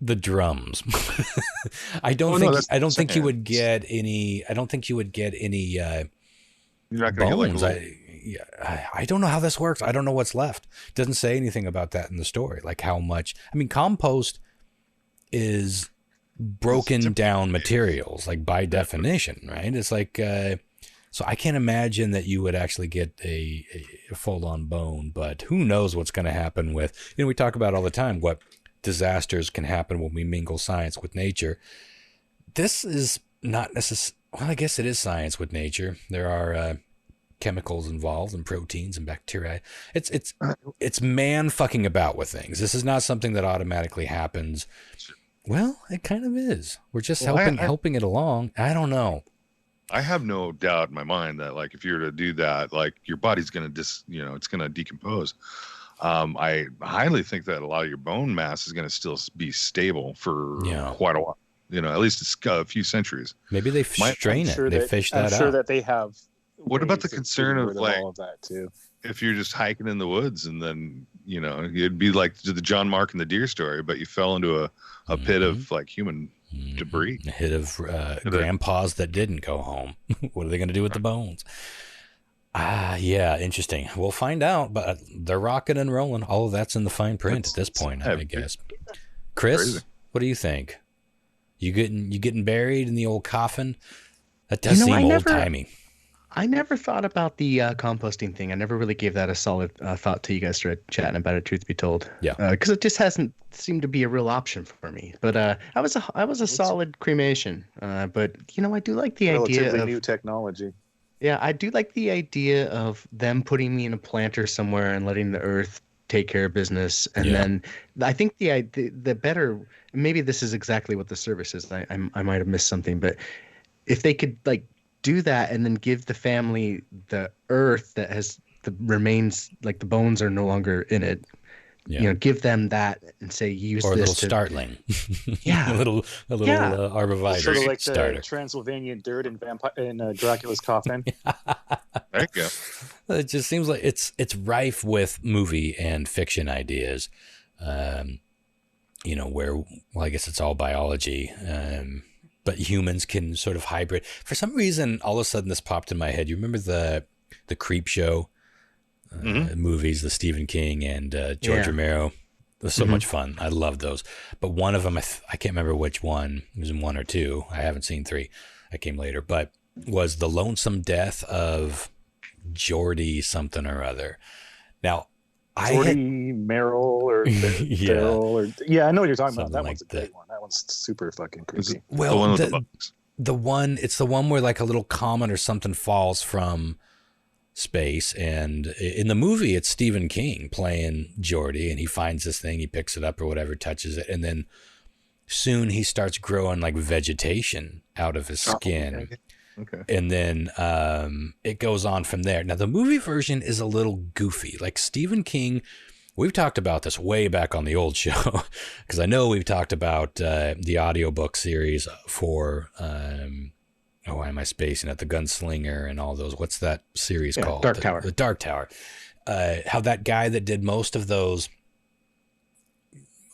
the drums. I don't think you would get any. I don't think you would get any You're not gonna bones. get I don't know how this works. I don't know what's left. It doesn't say anything about that in the story. Like how much. I mean, compost is broken down materials, like by definition, right? It's like. So I can't imagine that you would actually get a full-on bone, but who knows what's going to happen with, we talk about all the time what disasters can happen when we mingle science with nature. This is not necessarily, well, I guess it is science with nature. There are chemicals involved and proteins and bacteria. It's man fucking about with things. This is not something that automatically happens. Well, it kind of is. We're just helping it along. I don't know. I have no doubt in my mind that, like, if you were to do that, like, your body's going to it's going to decompose. I highly think that a lot of your bone mass is going to still be stable for quite a while. At least a few centuries. Maybe they strain it. They fish that out. I'm sure that they have. What about the concern of like all of that too? If you're just hiking in the woods and then it'd be like the John Mark and the deer story, but you fell into a pit of like human debris. A hit of grandpas that didn't go home. What are they going to do with the bones? Yeah, interesting. We'll find out, but they're rocking and rolling. All of that's in the fine print at this point, I guess. Chris, crazy. What do you think? You getting buried in the old coffin? That does seem old-timey. I never thought about the composting thing. I never really gave that a solid thought till you guys started chatting about it, truth be told. Yeah. Because it just hasn't seemed to be a real option for me. But I was a solid cremation. But, I do like the idea of new technology. Yeah, I do like the idea of them putting me in a planter somewhere and letting the earth take care of business. And then I think the better, maybe this is exactly what the service is. I might have missed something, but if they could like do that and then give the family the earth that has the remains, like the bones are no longer in it, give them that and say use or this a little startling. Yeah. a little arborvitae sort of like starter. the Transylvanian dirt in Dracula's coffin. There you go. It just seems like it's rife with movie and fiction ideas. Where, well, I guess it's all biology. But humans can sort of hybrid. For some reason, all of a sudden this popped in my head. You remember the Creep Show movies, the Stephen King and George Romero? It was so much fun. I loved those. But one of them, I can't remember which one. It was in 1 or 2. I haven't seen 3. I came later. But was the lonesome death of Geordie something or other. Now, Merrill or Bill or I know what you're talking about. That one's a great one. That one's super fucking creepy. Well, the one with the bugs. It's the one where like a little comet or something falls from space, and in the movie it's Stephen King playing Geordie, and he finds this thing, he picks it up or whatever, touches it, and then soon he starts growing like vegetation out of his skin. Okay. And then it goes on from there. Now, the movie version is a little goofy. Like Stephen King, we've talked about this way back on the old show, because I know we've talked about the audiobook series for, why am I spacing it? The Gunslinger and all those. What's that series called? Dark Tower. The Dark Tower. How that guy that did most of those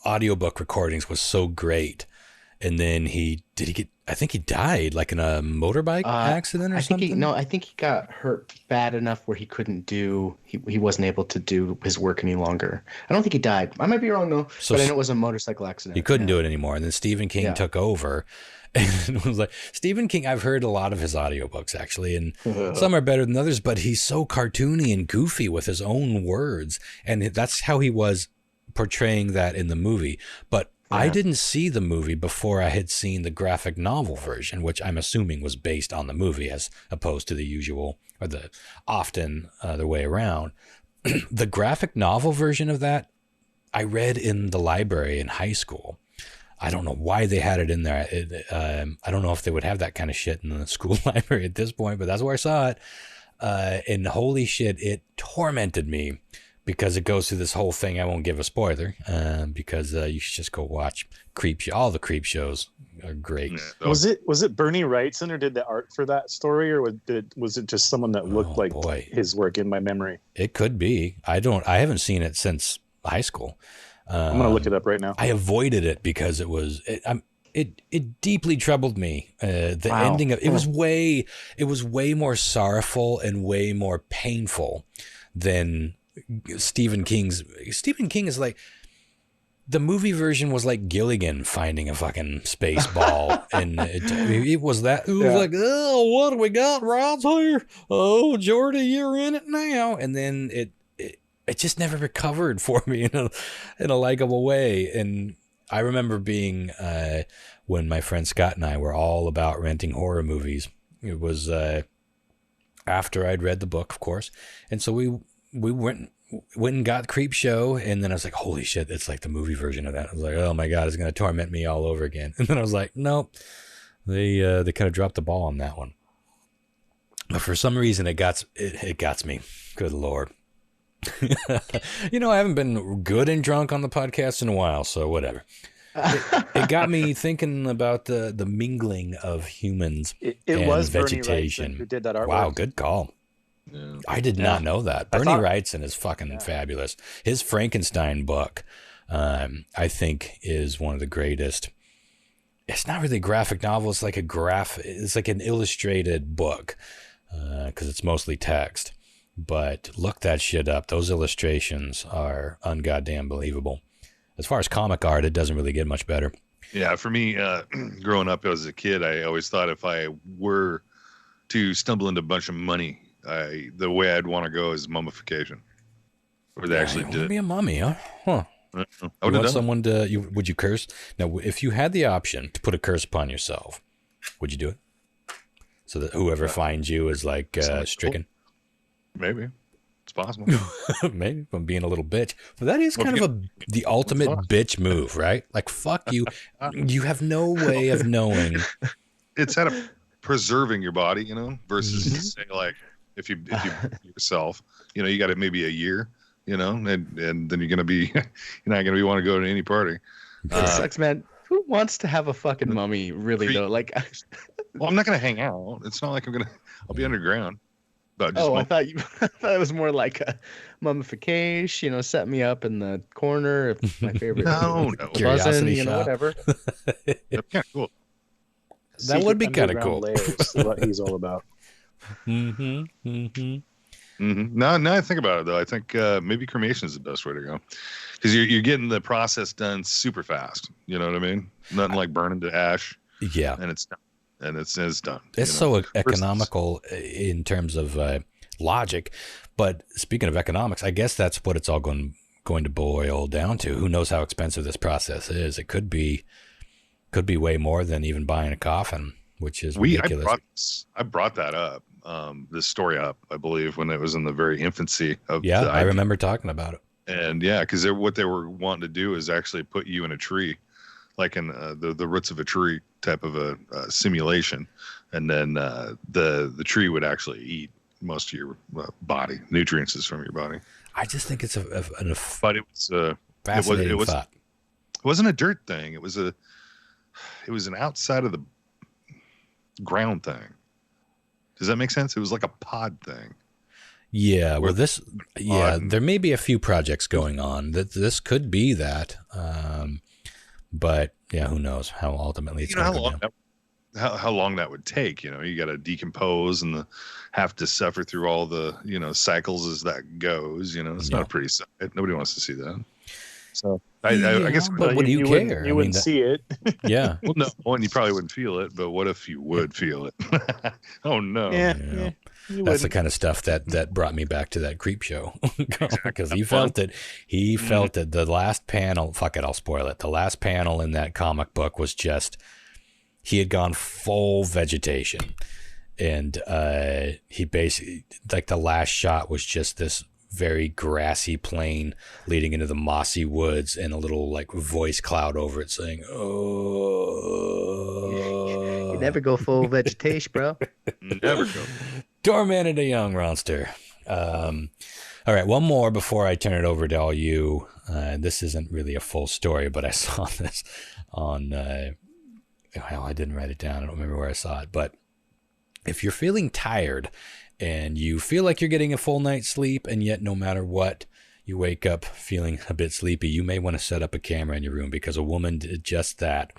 audiobook recordings was so great. And then I think he died like in a motorbike accident or something? I think he got hurt bad enough where he wasn't able to do his work any longer. I don't think he died. I might be wrong though, but I know it was a motorcycle accident. He couldn't do it anymore. And then Stephen King took over. And it was like, Stephen King, I've heard a lot of his audiobooks actually, and some are better than others, but he's so cartoony and goofy with his own words. And that's how he was portraying that in the movie. But I didn't see the movie before I had seen the graphic novel version, which I'm assuming was based on the movie as opposed to the usual or the often other way around. The graphic novel version of that I read in the library in high school. I don't know why they had it in there. I don't know if they would have that kind of shit in the school library at this point, but that's where I saw it. And holy shit, it tormented me because it goes through this whole thing. I won't give a spoiler because you should just go watch all the creep shows are great. Yeah. Was it Bernie Wrightson who did the art for that story, or was it just someone that looked his work in my memory? It could be. I haven't seen it since high school. I'm gonna look it up right now. I avoided it because it deeply troubled me. The ending of it was way more sorrowful and way more painful than Stephen King's. Stephen King is like, the movie version was like Gilligan finding a fucking space ball, and it was like, oh, what do we got? Rod's here. Oh, Jordy, you're in it now. And then it just never recovered for me in a likable way. And I remember being when my friend Scott and I were all about renting horror movies. It was after I'd read the book, of course, and so we went and got Creep Show, and then I was like, holy shit, it's like the movie version of that. I was like, oh my god, it's gonna torment me all over again. And then I was like, nope, they kind of dropped the ball on that one. But for some reason, it got me. Good lord. I haven't been good and drunk on the podcast in a while, so whatever. It got me thinking about the mingling of humans and was vegetation. Bernie Wrightson who did that artwork. Wow, good call. Yeah. I did not know that. Bernie Wrightson is fucking fabulous. His Frankenstein book, I think, is one of the greatest. It's not really a graphic novel. It's like it's like an illustrated book because it's mostly text. But look that shit up. Those illustrations are ungoddamn believable. As far as comic art, it doesn't really get much better. Yeah, for me, growing up as a kid, I always thought if I were to stumble into a bunch of money, the way I'd want to go is mummification. Where they actually did. Be a mummy, huh? Huh. I would have someone to. Would you curse? Now, if you had the option to put a curse upon yourself, would you do it? So that whoever finds you is like stricken. Maybe. It's possible. Maybe if I'm being a little bitch. But that is kind of the ultimate bitch move, right? Like, fuck you. You have no way of knowing. It's out of preserving your body, versus say like if you yourself, you got it maybe a year, and then you're gonna be you're not gonna want to go to any party. It sucks, man. Who wants to have a fucking mummy, really though? Like, well, I'm not gonna hang out. It's not like I'll be underground. I thought it was more like a mummification, set me up in the corner of my favorite curiosity shop. Whatever. That's kind of cool. That would be kind of cool. What he's all about. Now I think about it, though, I think maybe cremation is the best way to go, because you're getting the process done super fast. You know what I mean? Nothing like burning to ash. Yeah, and it's done. And it's done. It's so economical in terms of logic. But speaking of economics, I guess that's what it's all going to boil down to. Who knows how expensive this process is? It could be way more than even buying a coffin, which is ridiculous. I brought that up, this story up, I believe, when it was in the very infancy of. Yeah, I remember talking about it. And because what they were wanting to do is actually put you in a tree, like in the roots of a tree type of a simulation, and then the tree would actually eat most of your body nutrients from your body. I just think it's but it was fascinating thought. It wasn't a dirt thing. It was an outside of the ground thing. Does that make sense? It was like a pod thing. Yeah, well, there may be a few projects going on that this could be that. But yeah, who knows how ultimately it's going to go down. How long that would take? You got to decompose and have to suffer through all the cycles as that goes. It's not a pretty sight. Nobody wants to see that. So I guess. But what do you care? You wouldn't see it. Yeah. Well, no, and you probably wouldn't feel it. But what if you would feel it? Oh no. Yeah. That's the kind of stuff that brought me back to that Creep Show, because he felt it. He felt it. The last panel, fuck it, I'll spoil it. The last panel in that comic book was just, he had gone full vegetation, and he basically, like, the last shot was just this very grassy plain leading into the mossy woods, and a little like voice cloud over it saying, "Oh." You never go full vegetation, bro. Never go. Tormented a young monster. All right, one more before I turn it over to all you. This isn't really a full story, but I saw this on, well, I didn't write it down. I don't remember where I saw it. But if you're feeling tired and you feel like you're getting a full night's sleep, and yet no matter what, you wake up feeling a bit sleepy, you may want to set up a camera in your room, because a woman did just that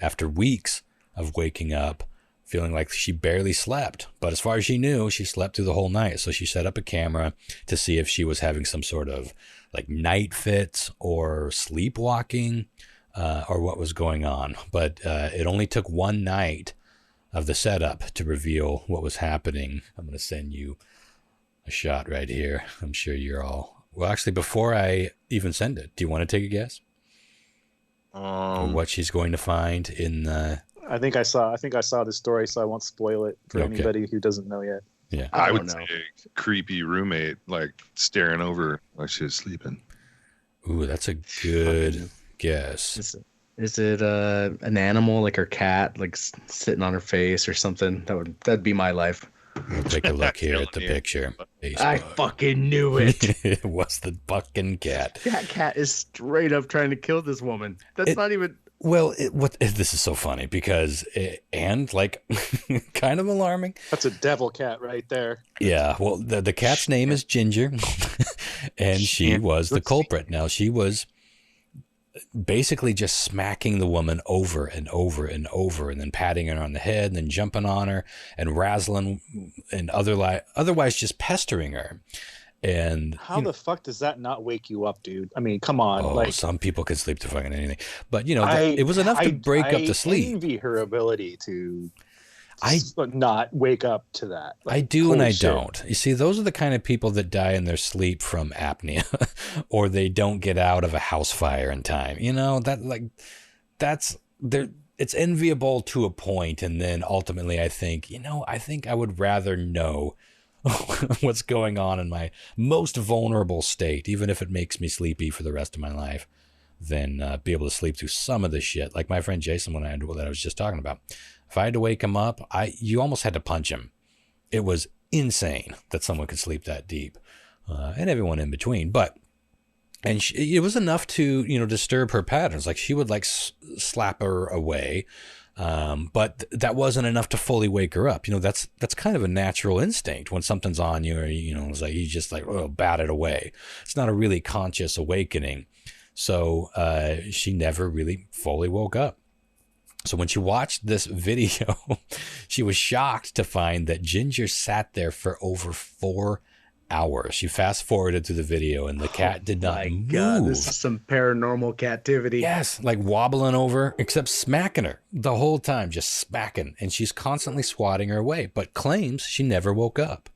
after weeks of waking up feeling like she barely slept. But as far as she knew, she slept through the whole night. So she set up a camera to see if she was having some sort of like night fits or sleepwalking, or what was going on. But it only took one night of the setup to reveal what was happening. I'm going to send you a shot right here. I'm sure you're all... Well, actually, before I even send it, do you want to take a guess? What she's going to find in the... I think I saw the story, so I won't spoil it for anybody who doesn't know yet. Yeah, I would say creepy roommate, like staring over while she was sleeping. Ooh, that's a good guess. Is it an animal, like her cat, like sitting on her face or something? That'd be my life. We'll take a look here at the picture. Facebook. I fucking knew it. It was the fucking cat. That cat is straight up trying to kill this woman. That's not even... Well, this is so funny because, and like, kind of alarming. That's a devil cat right there. Yeah, well, the cat's name is Ginger, and she was the culprit. Now, she was basically just smacking the woman over and over and over, and then patting her on the head, and then jumping on her, and razzling, and otherwise just pestering her. And how the fuck does that not wake you up, dude? I mean, come on. Oh, like, some people can sleep to fucking anything, but it was enough to break up the sleep. I envy her ability to not wake up to that. Like, I do and I don't. You see, those are the kind of people that die in their sleep from apnea, or they don't get out of a house fire in time. It's enviable to a point, and then ultimately, I think I would rather know what's going on in my most vulnerable state, even if it makes me sleepy for the rest of my life, than be able to sleep through some of the shit. Like my friend Jason, that I was just talking about. If I had to wake him up, you almost had to punch him. It was insane that someone could sleep that deep, and everyone in between. It was enough to disturb her patterns. Like she would slap her away. But that wasn't enough to fully wake her up. That's kind of a natural instinct when something's on you, or, it's like you just bat it away. It's not a really conscious awakening. So, she never really fully woke up. So when she watched this video, she was shocked to find that Ginger sat there for over 4 hours. She fast forwarded through the video, and the cat did not move. God, this is some paranormal captivity. Yes, like wobbling over, except smacking her the whole time, just smacking. And she's constantly swatting her away, but claims she never woke up.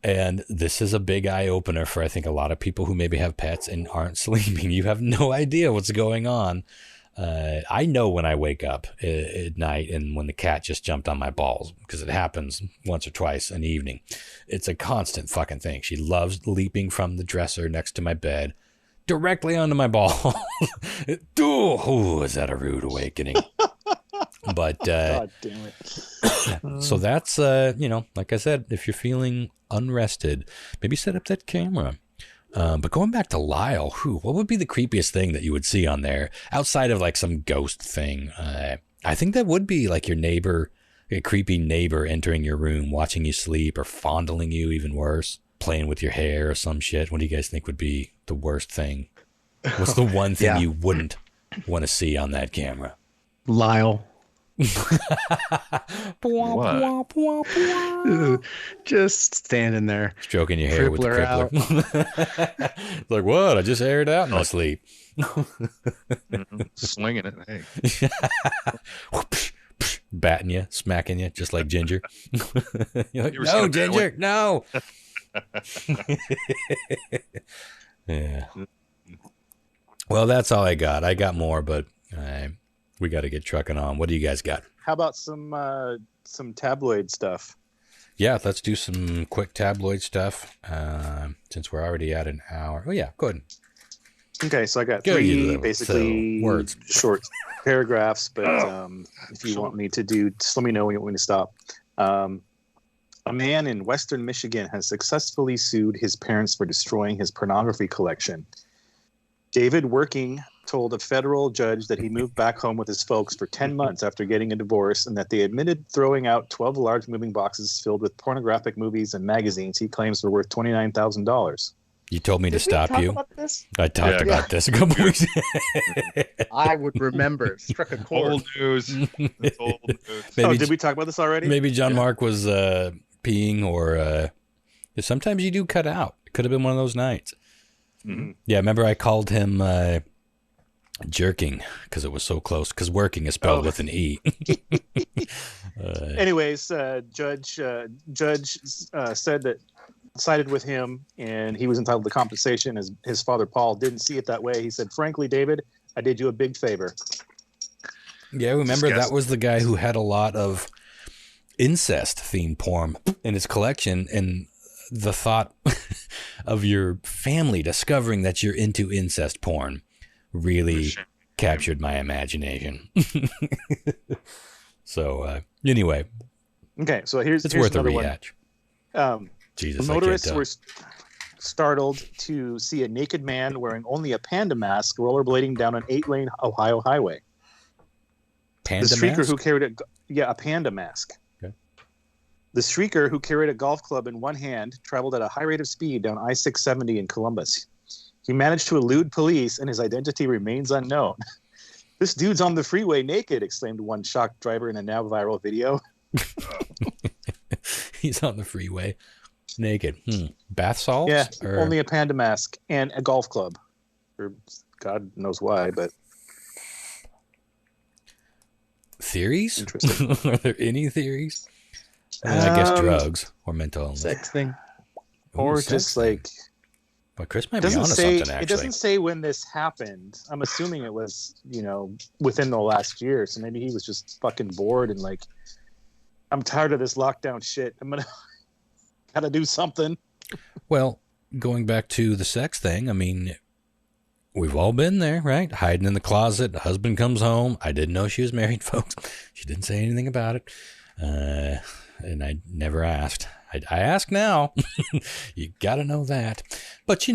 And this is a big eye opener for, I think, a lot of people who maybe have pets and aren't sleeping. You have no idea what's going on. I know when I wake up at night and when the cat just jumped on my balls, because it happens once or twice an evening. It's a constant fucking thing. She loves leaping from the dresser next to my bed directly onto my ball. Oh, is that a rude awakening? But God damn it. So that's like I said, if you're feeling unrested, maybe set up that camera. But going back to Lyle, what would be the creepiest thing that you would see on there outside of like some ghost thing? I think that would be like your neighbor, a creepy neighbor entering your room, watching you sleep, or fondling you, even worse, playing with your hair or some shit. What do you guys think would be the worst thing? What's the one thing you wouldn't want to see on that camera? Lyle. Just standing there, stroking your hair with the crippler. Like, what? I just aired out in my sleep. Slinging it. Hey. Batting you, smacking you, just like Ginger. You're like, no, Ginger, no. Yeah. Well, that's all I got. I got more, but we got to get trucking on. What do you guys got? How about some tabloid stuff? Yeah, let's do some quick tabloid stuff. Since we're already at an hour. Oh yeah, go ahead. Okay, so I got three basically words, short paragraphs. But if you want me to just let me know when you want me to stop. A man in Western Michigan has successfully sued his parents for destroying his pornography collection. David Working told a federal judge that he moved back home with his folks for 10 months after getting a divorce and that they admitted throwing out 12 large moving boxes filled with pornographic movies and magazines he claims were worth $29,000. You told me to stop you. About this? I talked about this a couple weeks. I would remember. Struck a chord. Old news. It's old news. Maybe, did we talk about this already? Maybe John Mark was peeing, or sometimes you do cut out. It could have been one of those nights. Mm-hmm. Yeah, remember I called him jerking because it was so close, because working is spelled with an E. Anyways, judge said that sided with him and he was entitled to compensation. As his father Paul didn't see it that way. He said, "Frankly, David, I did you a big favor." Yeah, remember that was the guy who had a lot of incest themed porn in his collection, and the thought of your family discovering that you're into incest porn really captured my imagination. So anyway, okay, so here's worth a another rehatch. Jesus, motorists were startled to see a naked man wearing only a panda mask rollerblading down an 8-lane Ohio highway. Panda the streaker mask? who carried a panda mask. Okay. The streaker, who carried a golf club in one hand, traveled at a high rate of speed down I-670 in Columbus. He managed to elude police, and his identity remains unknown. "This dude's on the freeway naked," exclaimed one shocked driver in a now viral video. He's on the freeway naked. Bath salts? Yeah, or... only a panda mask and a golf club. Or God knows why, but... Theories? Interesting. Are there any theories? I guess drugs or mental illness. Sex thing. Or just like... Well, Chris might be onto something, actually. It doesn't say when this happened. I'm assuming it was, within the last year. So maybe he was just fucking bored and like, I'm tired of this lockdown shit. I'm going to... gotta do something. Well, going back to the sex thing, I mean, we've all been there, right? Hiding in the closet. The husband comes home. I didn't know she was married, folks. She didn't say anything about it. And I never asked. I ask now. You gotta know that. But,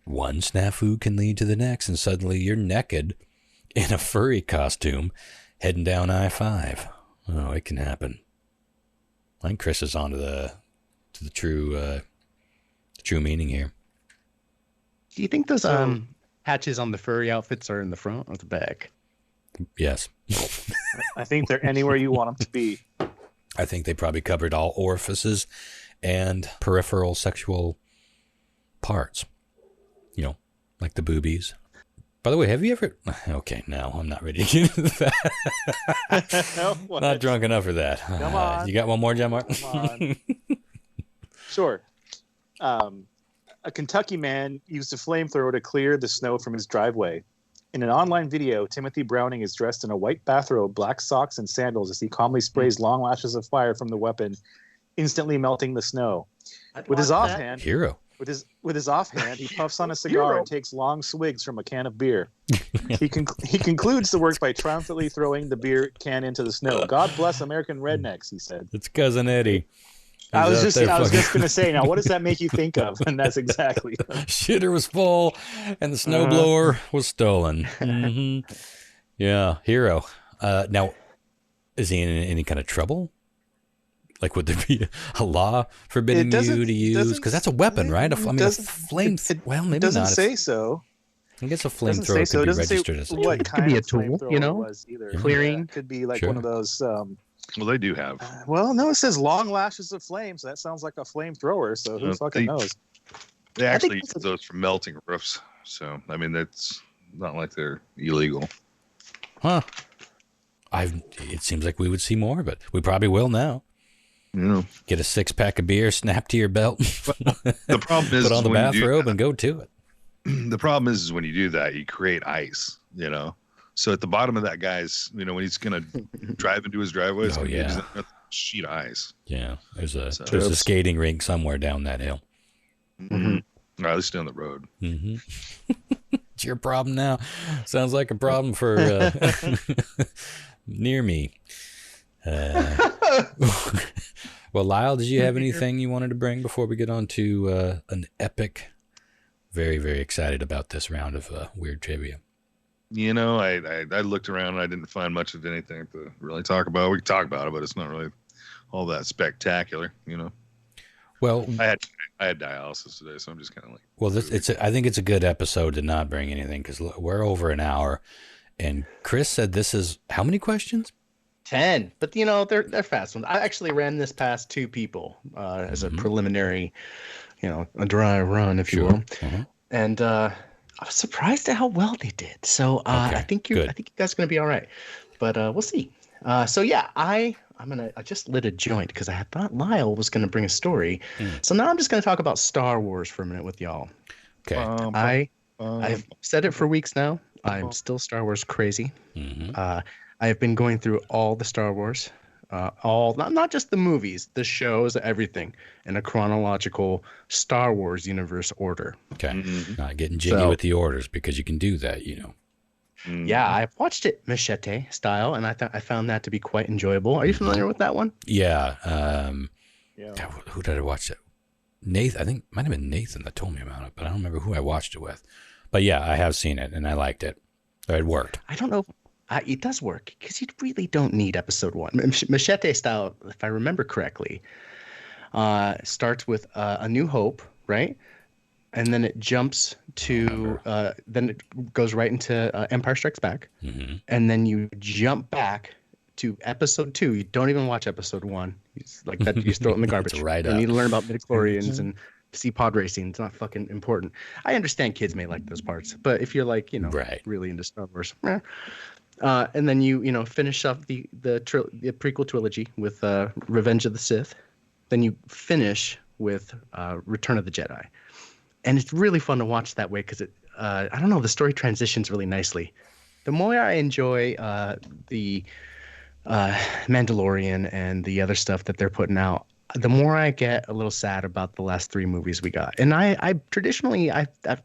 one snafu can lead to the next, and suddenly you're naked in a furry costume heading down I-5. Oh, it can happen. I think Chris is onto the true meaning here. Do you think those hatches on the furry outfits are in the front or the back? Yes. I think they're anywhere you want them to be. I think they probably covered all orifices and peripheral sexual parts. Like the boobies. By the way, have you ever... Okay, no, I'm not ready to get into that. Not drunk enough for that. Come on. You got one more, John Mark? Come on. Sure. A Kentucky man used a flamethrower to clear the snow from his driveway. In an online video, Timothy Browning is dressed in a white bathrobe, black socks, and sandals as he calmly sprays long lashes of fire from the weapon, instantly melting the snow. With his offhand, Hero. With his offhand, he puffs on a cigar and takes long swigs from a can of beer. He concludes the work by triumphantly throwing the beer can into the snow. "God bless American rednecks," he said. It's Cousin Eddie. I was just going to say, now, what does that make you think of? And that's exactly. Shitter was full and the snowblower was stolen. Mm-hmm. Yeah, hero. Now, is he in any kind of trouble? Like, would there be a law forbidding you to use? Because that's a weapon, right? A flame. Well, maybe not. It doesn't say so. I guess a flamethrower could be registered as a tool. It could be a tool, clearing. It could be like one of those. Well, they do have. Well, no, it says long lashes of flame, so that sounds like a flamethrower. So who fucking knows? They actually use those for melting roofs. So I mean, that's not like they're illegal. Huh? It seems like we would see more, but we probably will now. Get a 6-pack of beer, snap to your belt. The problem is put on the bathrobe and go to it. The problem is when you do that, you create ice. So at the bottom of that guy's, when he's gonna drive into his driveway, it's a sheet of ice. Yeah, there's a skating rink somewhere down that hill. Mm-hmm. Or at least down the road. Mm-hmm. It's your problem now. Sounds like a problem for near me. Well, Lyle, did you have anything you wanted to bring before we get on to an epic? Very, very excited about this round of weird trivia. You know, I looked around and I didn't find much of anything to really talk about. We can talk about it, but it's not really all that spectacular, you know. Well, I had dialysis today, so I'm just kind of like. Well, I think it's a good episode to not bring anything because we're over an hour, and Chris said this is how many questions? 10, but you know they're fast ones. I actually ran this past 2 people as a preliminary, you know, a dry run, if you will, and I was surprised at how well they did. So I think you guys are gonna be all right, but we'll see. So yeah, I just lit a joint because I thought Lyle was gonna bring a story, so now I'm just gonna talk about Star Wars for a minute with y'all. Okay. I've said it for weeks now. I'm still Star Wars crazy. I have been going through all the Star Wars, not just the movies, the shows, everything in a chronological Star Wars universe order. Okay. Not getting jiggy with the orders because you can do that, you know. Yeah, I've watched it machete style, and I found that to be quite enjoyable. Are you familiar with that one? Yeah. God, who did I watch it? Nathan, I think it might have been Nathan that told me about it, but I don't remember who I watched it with. But yeah, I have seen it, and I liked it. It worked. I don't know. It does work because you really don't need episode 1. Machete style, if I remember correctly, starts with A New Hope, right? And then it jumps to, then it goes right into Empire Strikes Back. And then you jump back to episode 2. You don't even watch episode 1. Like that, you just throw it in the garbage. Right. You need to learn about midichlorians and see pod racing. It's not fucking important. I understand kids may like those parts, but if you're like, you know, really into Star Wars, and then you finish up the prequel trilogy with Revenge of the Sith. Then you finish with Return of the Jedi, and it's really fun to watch that way because I don't know, the story transitions really nicely. The more I enjoy the Mandalorian and the other stuff that they're putting out, the more I get a little sad about the last 3 movies we got. And I traditionally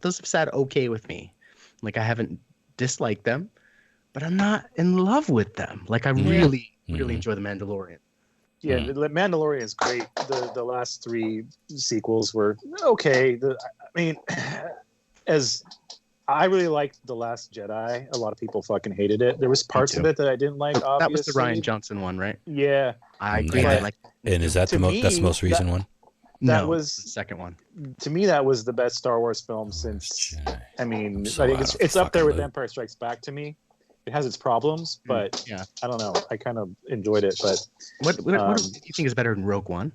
those have sat okay with me. Like I haven't disliked them, but I'm not in love with them. Like I really enjoy the Mandalorian. Yeah, the Mandalorian is great. The last 3 sequels were okay. I mean, as I really liked The Last Jedi. A lot of people fucking hated it. There was parts of it that I didn't like. Obviously. That was the Rian Johnson one, right? Yeah, I agree. And is that that's the most recent one? That was the second one. To me, that was the best Star Wars film since. I mean, I think it's up there with Empire Strikes Back to me. It has its problems, but yeah, I don't know. I kind of enjoyed it. But what do you think is better than Rogue One?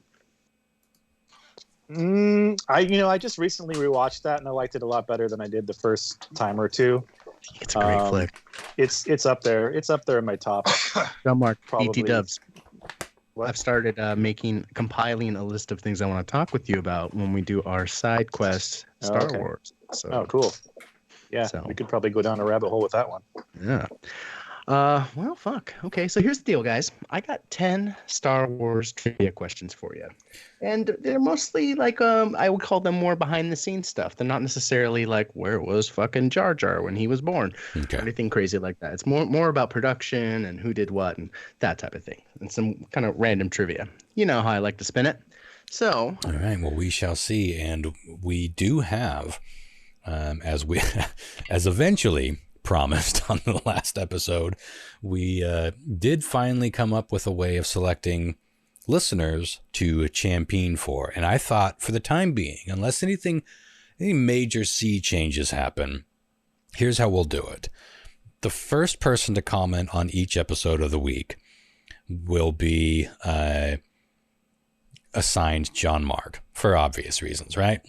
I just recently rewatched that and I liked it a lot better than I did the first time or two. It's a great flick. It's up there. It's up there in my top. John Mark, probably. ET Dubs. What? I've started compiling a list of things I want to talk with you about when we do our side quest Star Wars. So, cool. Yeah, we could probably go down a rabbit hole with that one. Yeah. Well, fuck. Okay, so here's the deal, guys. I got 10 Star Wars trivia questions for you. And they're mostly like, I would call them more behind-the-scenes stuff. They're not necessarily like, where was fucking Jar Jar when he was born? Or anything crazy like that. It's more about production and who did what and that type of thing. And some kind of random trivia. You know how I like to spin it. So. All right, well, we shall see. And we do have, as eventually promised on the last episode, we did finally come up with a way of selecting listeners to champion for. And I thought for the time being, unless any major sea changes happen, here's how we'll do it. The first person to comment on each episode of the week will be assigned John Mark for obvious reasons, right?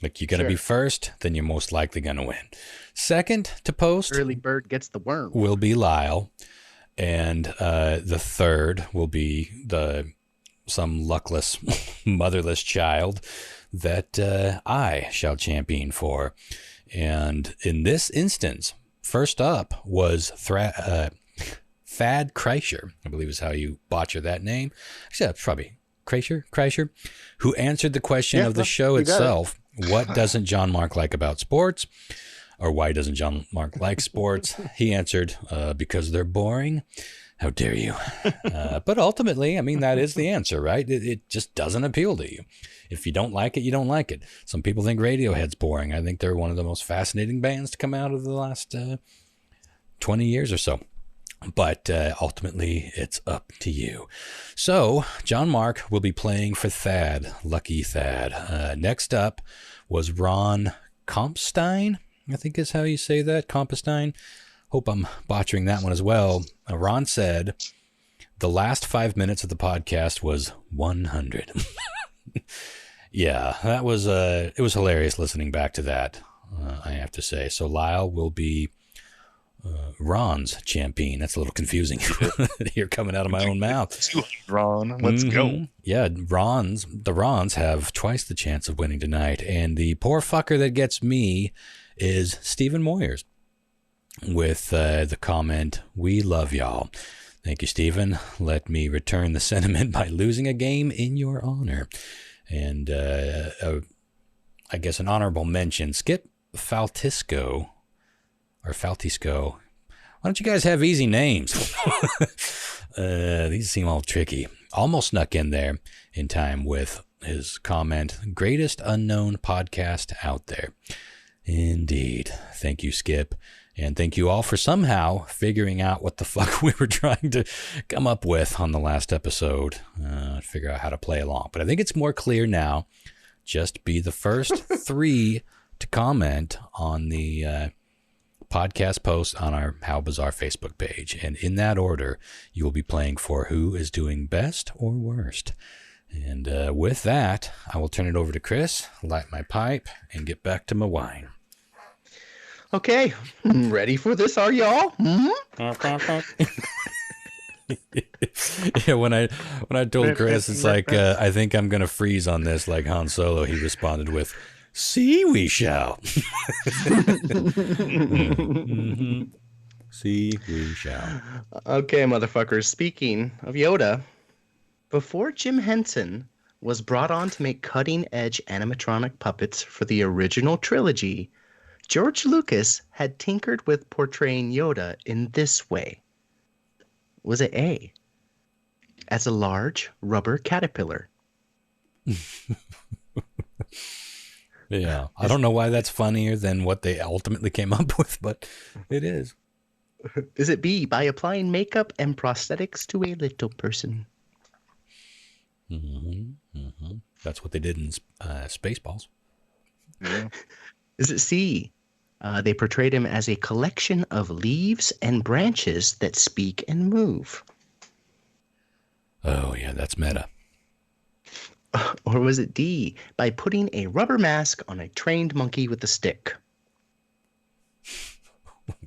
Like you're going to be first, then you're most likely going to win. Second to post, early bird gets the worm, will be Lyle. And the third will be some luckless, motherless child that I shall champion for. And in this instance, first up was Thad Kreischer, I believe is how you butcher that name. Actually, that's probably Kreischer, who answered the question of the show itself. What doesn't John Mark like about sports? Or why doesn't John Mark like sports? He answered, because they're boring. How dare you? But ultimately, I mean, that is the answer, right? It just doesn't appeal to you. If you don't like it, you don't like it. Some people think Radiohead's boring. I think they're one of the most fascinating bands to come out of the last 20 years or so. But ultimately, it's up to you. So, John Mark will be playing for Thad, Lucky Thad. Next up was Ron Compstein, I think is how you say that, Compstein. Hope I'm botching that one as well. Ron said, the last 5 minutes of the podcast was 100. Yeah, that was, it was hilarious listening back to that, I have to say. So Lyle will be Ron's champion. That's a little confusing here coming out of my own mouth. Ron, let's go. Yeah, the Rons have twice the chance of winning tonight. And the poor fucker that gets me is Stephen Moyers with the comment, "We love y'all." Thank you, Stephen. Let me return the sentiment by losing a game in your honor. And I guess an honorable mention, Skip Faltisco. Why don't you guys have easy names? These seem all tricky. Almost snuck in there in time with his comment, greatest unknown podcast out there. Indeed. Thank you, Skip. And thank you all for somehow figuring out what the fuck we were trying to come up with on the last episode. Figure out how to play along. But I think it's more clear now. Just be the first 3 to comment on the podcast post on our How Bizarre Facebook page. And in that order, you will be playing for who is doing best or worst. And with that, I will turn it over to Chris, light my pipe, and get back to my wine. Okay, ready for this, are y'all? Yeah, when I told Chris, it's like, I think I'm going to freeze on this, like Han Solo, he responded with, "See, we shall." Mm-hmm. See, we shall. Okay, motherfuckers, speaking of Yoda, before Jim Henson was brought on to make cutting-edge animatronic puppets for the original trilogy, George Lucas had tinkered with portraying Yoda in this way. Was it A, as a large rubber caterpillar? Yeah, I don't know why that's funnier than what they ultimately came up with, but it is. Is it B, by applying makeup and prosthetics to a little person? Mm-hmm, mm-hmm. That's what they did in Spaceballs. Yeah. Is it C, they portrayed him as a collection of leaves and branches that speak and move? Oh, yeah, that's meta. Or was it D, by putting a rubber mask on a trained monkey with a stick?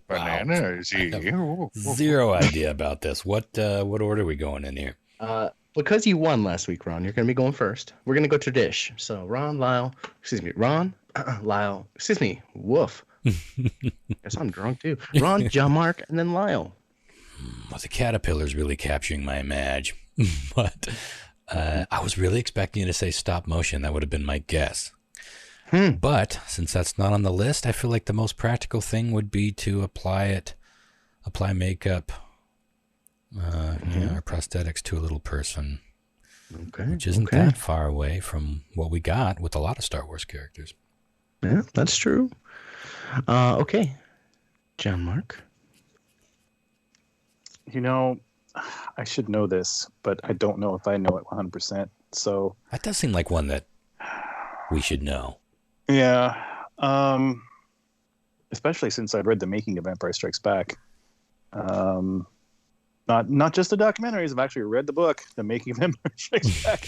Banana. Zero idea about this. What order are we going in here? Because you won last week, Ron, you're going to be going first. We're going to go to dish. So Ron, Lyle, Lyle, woof. Guess I'm drunk too. Ron, John Mark, and then Lyle. Well, the caterpillar's really capturing my image. But I was really expecting you to say stop motion. That would have been my guess. But since that's not on the list, I feel like the most practical thing would be to apply makeup, or prosthetics to a little person. Okay. Which isn't that far away from what we got with a lot of Star Wars characters. Yeah, that's true. Okay. John Mark. You know, I should know this, but I don't know if I know it 100%. So that does seem like one that we should know. Yeah. Especially since I've read The Making of Empire Strikes Back. Not just the documentaries. I've actually read the book, The Making of Empire Strikes Back.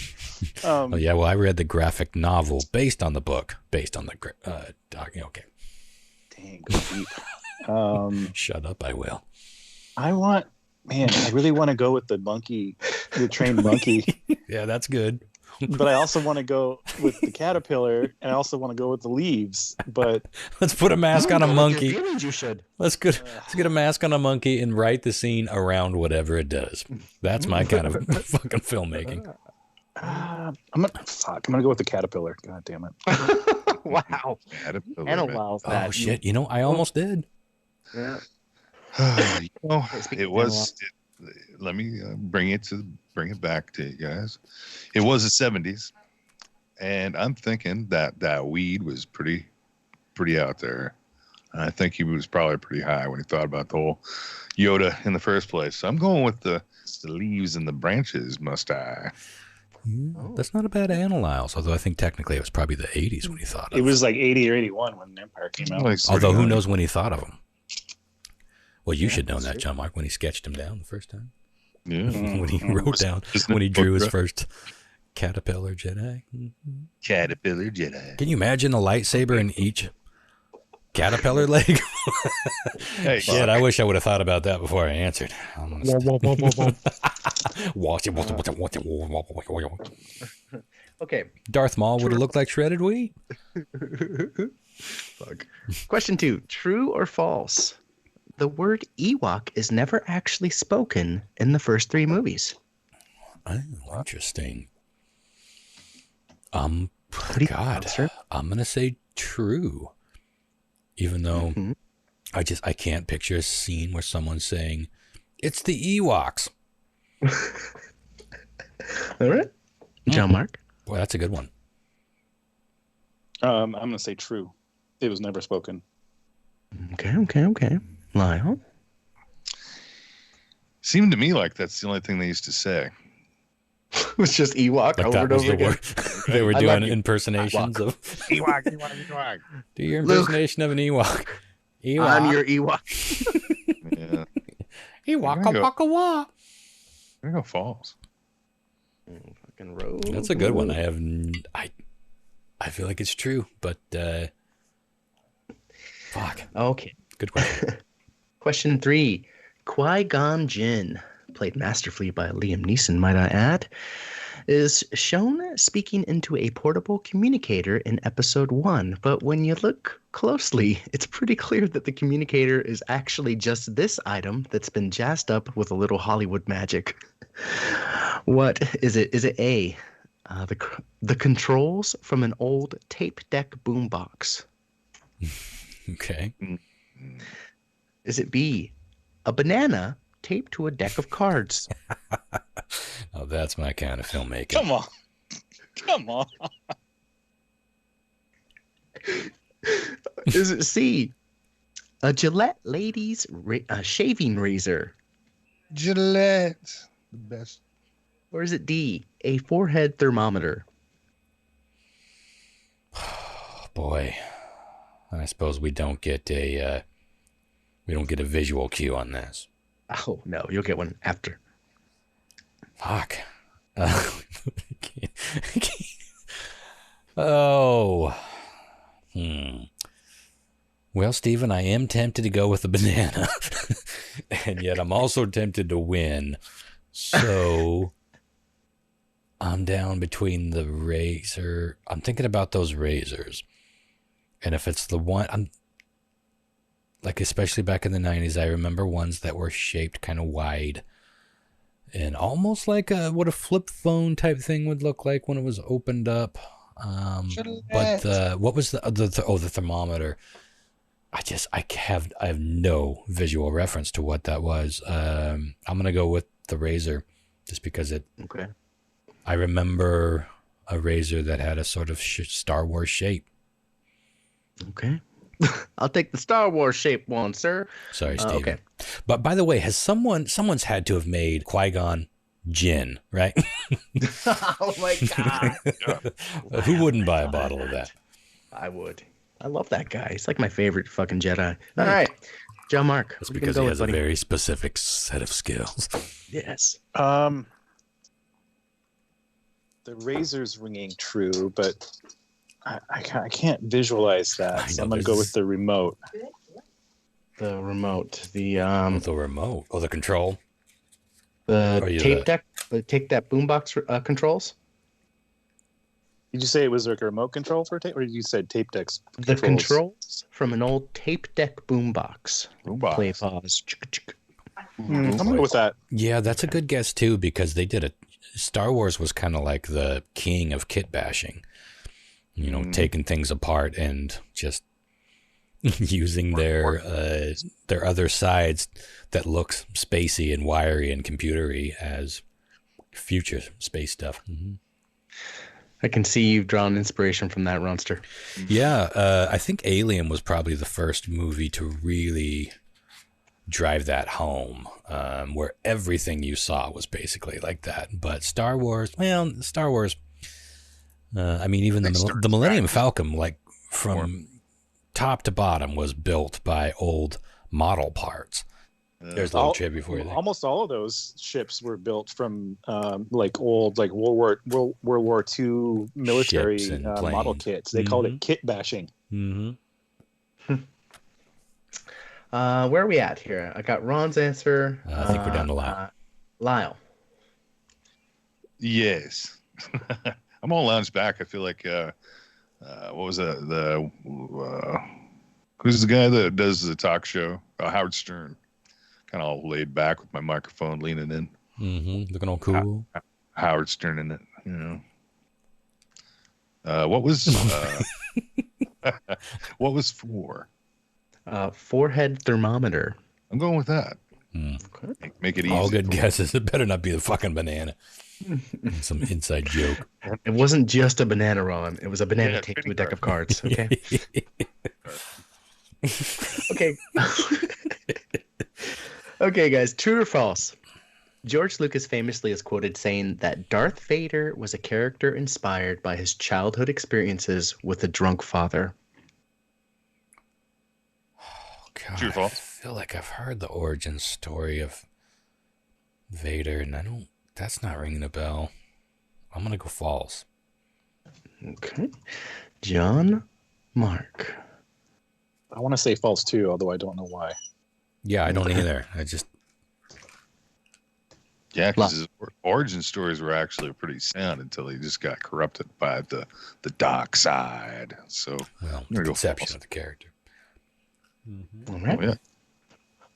Oh yeah, well I read the graphic novel based on the book, based on the doc. Okay. Dang, go deep. Shut up, I will. I really want to go with the monkey, the trained monkey. Yeah, that's good. But I also want to go with the caterpillar, and I also want to go with the leaves. But let's put a mask on a monkey. You should. Let's get a mask on a monkey and write the scene around whatever it does. That's my kind of fucking filmmaking. I'm gonna go with the caterpillar. God damn it! Wow. Caterpillar. And allows that. Oh shit! I almost did. Yeah. It was let me bring it back to you guys. It was the 70s, and I'm thinking that weed was pretty out there. I think he was probably pretty high when he thought about the whole Yoda in the first place. So I'm going with the leaves and the branches, must I? That's not a bad analyze, although I think technically it was probably the 80s when he thought of it. It was like 80 or 81 when Empire came out. Like although who knows when he thought of them. Well, you should know that, John Mark, when he sketched him down the first time. Yeah. When he wrote down, when he drew his first Caterpillar Jedi. Caterpillar Jedi. Can you imagine a lightsaber in each caterpillar leg? Hey, shit, I wish I would have thought about that before I answered. Okay. Darth Maul would have looked like shredded wheat. Fuck. Question 2. True or false? The word Ewok is never actually spoken in the first 3 movies. Oh, interesting. God, I'm going to say true. Even though I can't picture a scene where someone's saying, it's the Ewoks. All right. John Mark? Boy, that's a good one. I'm going to say true. It was never spoken. Okay. Lyle? Seemed to me like that's the only thing they used to say. It was just Ewok Like over and over again. They were doing impersonations of Ewok. Do your impersonation of an Ewok. I'm your Ewok. Yeah. Ewok. There go false. Fucking road. That's a good one. I feel like it's true, but fuck. Okay. Good question. Question 3. Qui-Gon Jinn, played masterfully by Liam Neeson, might I add, is shown speaking into a portable communicator in episode 1. But when you look closely, it's pretty clear that the communicator is actually just this item that's been jazzed up with a little Hollywood magic. What is it? Is it A, the controls from an old tape deck boombox? Okay. Is it B, a banana taped to a deck of cards? Oh, that's my kind of filmmaking. Come on. Is it C, a Gillette ladies shaving razor? Gillette. The best. Or is it D, a forehead thermometer? Boy, I suppose we don't get a visual cue on this. Oh no, you'll get one after. Fuck. Oh. Well, Stephen, I am tempted to go with the banana, and yet I'm also tempted to win. So I'm down between the razor. I'm thinking about those razors, and if it's the one, I'm like, especially back in the 90s, I remember ones that were shaped kind of wide and almost like what a flip phone type thing would look like when it was opened up. But what was the thermometer? I have no visual reference to what that was. I'm gonna go with the razor, just because it. Okay. I remember a razor that had a sort of Star Wars shape. Okay. I'll take the Star Wars shaped one, sir. Sorry, Steve. Okay. But by the way, someone's had to have made Qui-Gon Jinn, right? Oh my god. Who wouldn't buy a bottle of that? I would. I love that guy. He's like my favorite fucking Jedi. All right. John Mark. That's because he has a very specific set of skills. Yes. The razor's ringing true, but I can't visualize that. So I'm going to go with the remote. The remote. The remote. Oh, the control. The tape deck. The tape deck boombox controls. Did you say it was like a remote control for tape, or did you say tape decks? The controls from an old tape deck boombox. Play pause. I'm gonna go with that. Yeah, that's a good guess too, because they did Star Wars was kind of like the king of kit bashing. You know, taking things apart and just using their other sides that looks spacey and wiry and computery as future space stuff. Mm-hmm. I can see you've drawn inspiration from that, Ronster. Yeah, I think Alien was probably the first movie to really drive that home, where everything you saw was basically like that. But Star Wars, even the Millennium Falcon, like from top to bottom, was built by old model parts. There's a little trivia for you there. Almost all of those ships were built from like old, like World War II military model kits. They called it kit bashing. Mm-hmm. Where are we at here? I got Ron's answer. I think we're down to Lyle. Lyle. Yes. I'm all lounged back. I feel like what was that? Who's the guy that does the talk show? Howard Stern. Kind of all laid back with my microphone leaning in. Mm-hmm. Looking all cool. Howard Stern in it, you know. What was what was 4? Forehead thermometer. I'm going with that. Okay. Make it easy. All good guesses. It better not be the fucking banana. Some inside joke. It wasn't just a banana, Ron. It was a banana taped to a deck of cards. Okay. Okay. Okay, guys. True or false? George Lucas famously is quoted saying that Darth Vader was a character inspired by his childhood experiences with a drunk father. Oh, God. True or false? I feel like I've heard the origin story of Vader, and that's not ringing a bell. I'm going to go false. Okay. John, Mark. I want to say false too, although I don't know why. Yeah, I don't either. Yeah, because his origin stories were actually pretty sound until he just got corrupted by the dark side. So, the conception of the character. Mm-hmm. All right. Oh, yeah.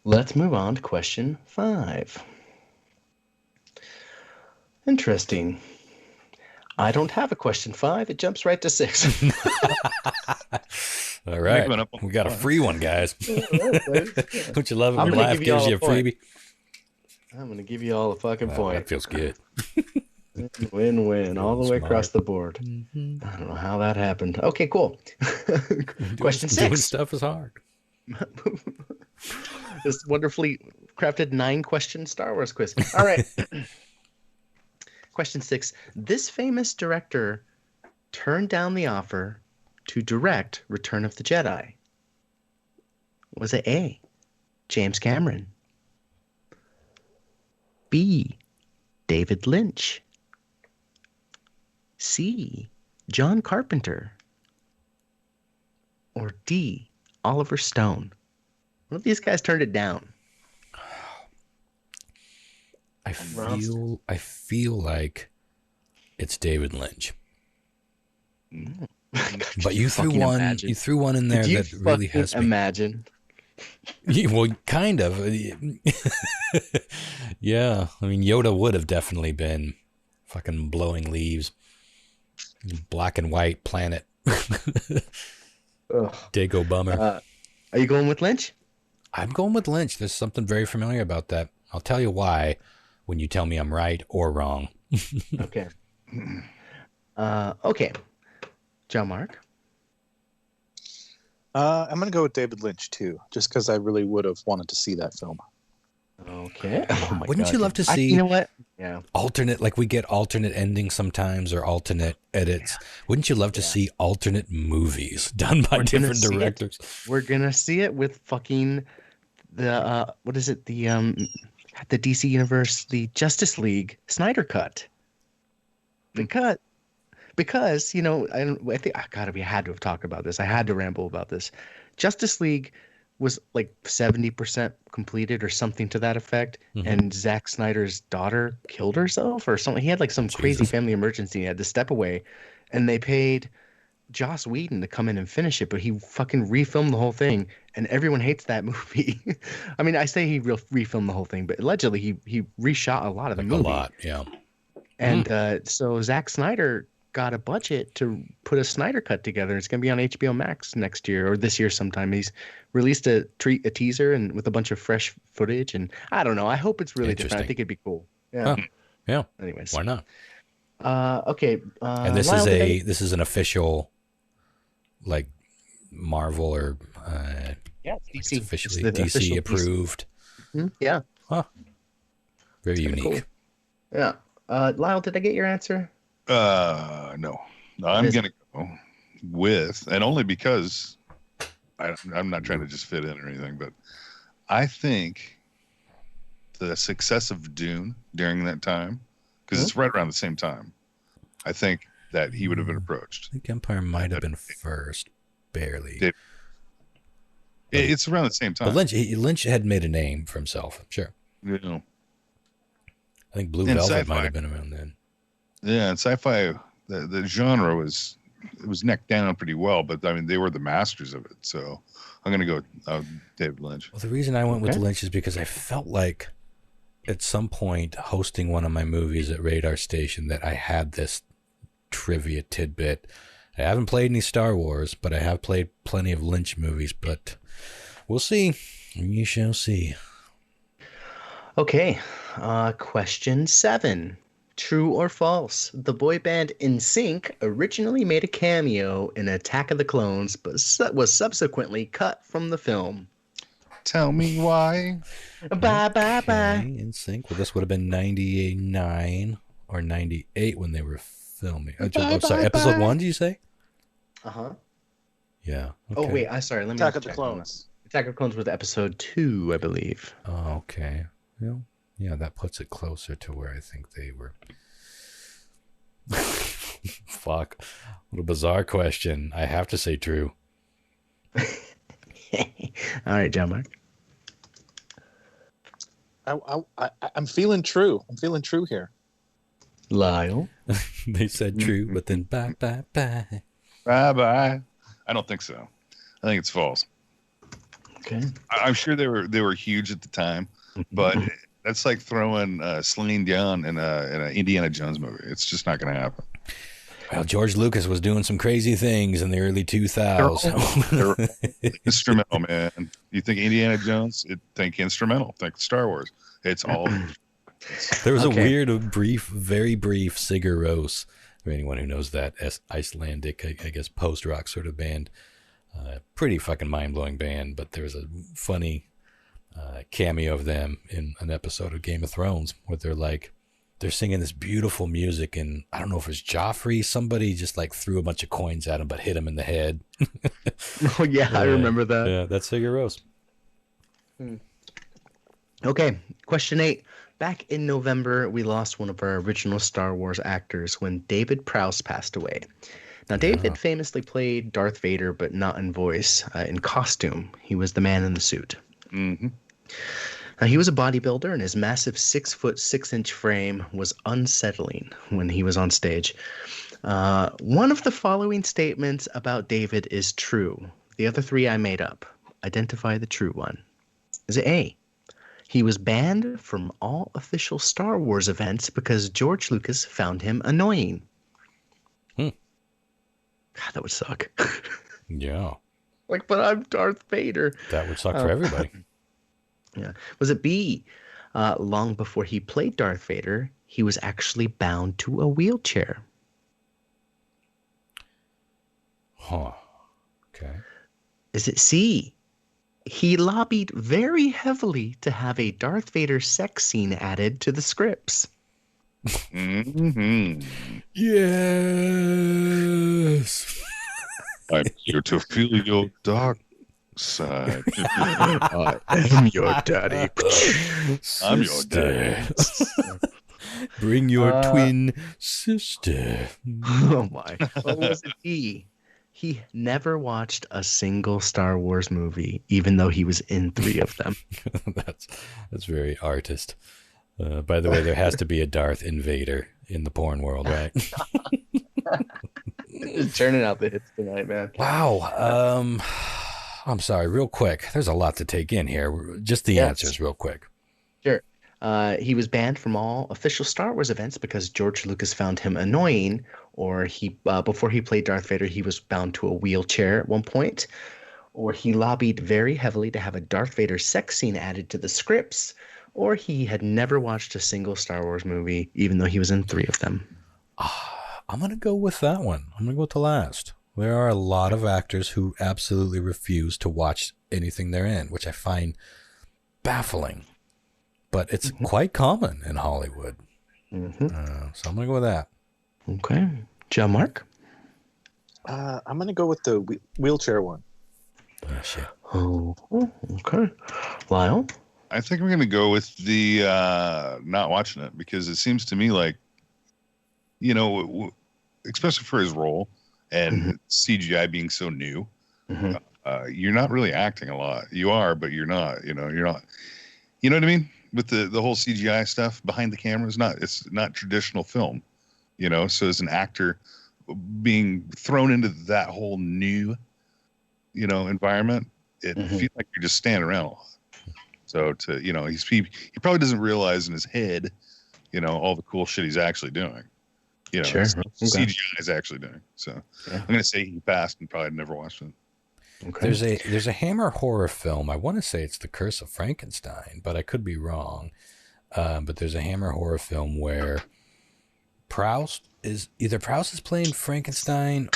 Let's move on to question 5. Interesting. I don't have a question 5. It jumps right to 6. All right. We got a free one, guys. Don't you love it when life gives you a freebie? I'm going to give you all a fucking point. That feels good. Win-win all the way across the board. Mm-hmm. I don't know how that happened. Okay, cool. Question 6. Doing stuff is hard. This wonderfully crafted 9-question Star Wars quiz. All right. Question 6. This famous director turned down the offer to direct Return of the Jedi. Was it A, James Cameron? B, David Lynch? C, John Carpenter? Or D, Oliver Stone? One of these guys turned it down. I feel like it's David Lynch. But you threw one in there that really has me. Imagine. Well, kind of. Yeah, I mean, Yoda would have definitely been fucking blowing leaves, black and white planet. Dago bummer. Are you going with Lynch? I'm going with Lynch. There's something very familiar about that. I'll tell you why when you tell me I'm right or wrong. Okay. Okay. John Mark? I'm going to go with David Lynch, too, just because I really would have wanted to see that film. Okay. Oh my Wouldn't God. you love to see, you know what? Yeah. alternate, like we get alternate endings sometimes or alternate edits. Yeah. Wouldn't you love to see alternate movies done by different directors? We're going to see it with fucking the, what is it? The DC Universe, the Justice League Snyder Cut. Because, you know, I think, we had to have talked about this. I had to ramble about this. Justice League was like 70% completed or something to that effect. Mm-hmm. And Zack Snyder's daughter killed herself or something. He had like some crazy family emergency. He had to step away. And they paid Joss Whedon to come in and finish it. But he fucking refilmed the whole thing. And everyone hates that movie. I mean, I say he refilmed the whole thing. But allegedly, he reshot a lot of the movie. A lot, yeah. And so Zack Snyder got a budget to put a Snyder Cut together. It's going to be on HBO Max next year or this year sometime. He's released a teaser and with a bunch of fresh footage. And I don't know. I hope it's really different. I think it'd be cool. Yeah. Huh. Yeah. Anyways. Why not? Okay. And this Lyle, this is an official, like, Marvel or it's DC. It's officially DC approved. Yeah. Huh. Very unique. Cool. Yeah. Lyle, did I get your answer? No. I'm going to go with, and only because I'm not trying to just fit in or anything, but I think the success of Dune during that time, because it's right around the same time, I think that he would have been approached. I think Empire might have been first, barely. It's around the same time. But Lynch had made a name for himself, sure. You know. I think Blue Velvet might have been around then. Yeah, and sci-fi, the genre was neck down pretty well, but I mean they were the masters of it. So I'm going to go David Lynch. Well, the reason I went with Lynch is because I felt like at some point hosting one of my movies at Radar Station that I had this trivia tidbit. I haven't played any Star Wars, but I have played plenty of Lynch movies. But we'll see. We shall see. Okay. Question 7. True or false? The boy band NSYNC originally made a cameo in Attack of the Clones, but was subsequently cut from the film. Tell me why. Bye. NSYNC. Well, this would have been 99 or 98 when they were filming. Sorry, episode 1, did you say? Uh-huh. Yeah. Okay. Oh, wait. Let me Attack of the Clones. Attack of the Clones was episode 2, I believe. Oh, okay. Well, yeah, that puts it closer to where I think they were. Fuck. What a bizarre question. I have to say true. All right, John Mark. I'm feeling true. I'm feeling true here. Lyle. They said true, but then bye. Bye. I don't think so. I think it's false. Okay. I'm sure they were huge at the time, but that's like throwing Celine Dion in an Indiana Jones movie. It's just not going to happen. Well, George Lucas was doing some crazy things in the early 2000s. They're instrumental, man. You think Indiana Jones? Think instrumental. Think Star Wars. It's all. There was a weird, very brief Sigur Rós, for anyone who knows that, Icelandic, I guess, post-rock sort of band. Pretty fucking mind-blowing band, but there was a funny cameo of them in an episode of Game of Thrones where they're singing this beautiful music, and I don't know if it's Joffrey, somebody just like threw a bunch of coins at him but hit him in the head. Oh, yeah, I remember that. Yeah, that's Sigur Rós. Okay, question 8. Back in November, we lost one of our original Star Wars actors when David Prowse passed away. Now, David famously played Darth Vader, but not in voice. In costume, he was the man in the suit. Mm-hmm. Now, he was a bodybuilder, and his massive 6', 6" frame was unsettling when he was on stage. One of the following statements about David is true. The other 3 I made up. Identify the true one. Is it A? He was banned from all official Star Wars events because George Lucas found him annoying. God, that would suck. Yeah. But I'm Darth Vader. That would suck for everybody. Yeah. Was it B? Long before he played Darth Vader, he was actually bound to a wheelchair. Huh. Okay. Is it C? He lobbied very heavily to have a Darth Vader sex scene added to the scripts. Mm-hmm. Yes. I'm here to feel your dark side. I am your daddy. I'm your daddy. Bring your twin sister. Oh my. What was it? He never watched a single Star Wars movie, even though he was in 3 of them. That's very artist. By the way, there has to be a Darth Invader in the porn world, right? Just turning out the hits tonight, man. Wow. I'm sorry, real quick. There's a lot to take in here. Just the answers real quick. Sure. He was banned from all official Star Wars events because George Lucas found him annoying, or he before he played Darth Vader, he was bound to a wheelchair at one point, or he lobbied very heavily to have a Darth Vader sex scene added to the scripts, or he had never watched a single Star Wars movie, even though he was in 3 of them. I'm going to go with that one. I'm going to go with the last. There are a lot of actors who absolutely refuse to watch anything they're in, which I find baffling. But it's quite common in Hollywood. So I'm going to go with that. Okay. John Mark? I'm going to go with the wheelchair one. Oh, shit. Oh, okay. Lyle? I think I'm going to go with the not watching it, because it seems to me like, you know, especially for his role and CGI being so new, you're not really acting a lot. You are, but you're not. You know what I mean? With the whole CGI stuff behind the camera it's not traditional film, you know. So as an actor, being thrown into that whole new, you know, environment, it feels like you're just standing around a lot. So he probably doesn't realize in his head, you know, all the cool shit he's actually doing. You know, sure. CGI is actually doing. So I'm going to say he passed and probably never watched it. Okay. There's a Hammer horror film. I want to say it's The Curse of Frankenstein, but I could be wrong. But there's a Hammer horror film where Proust is playing Frankenstein.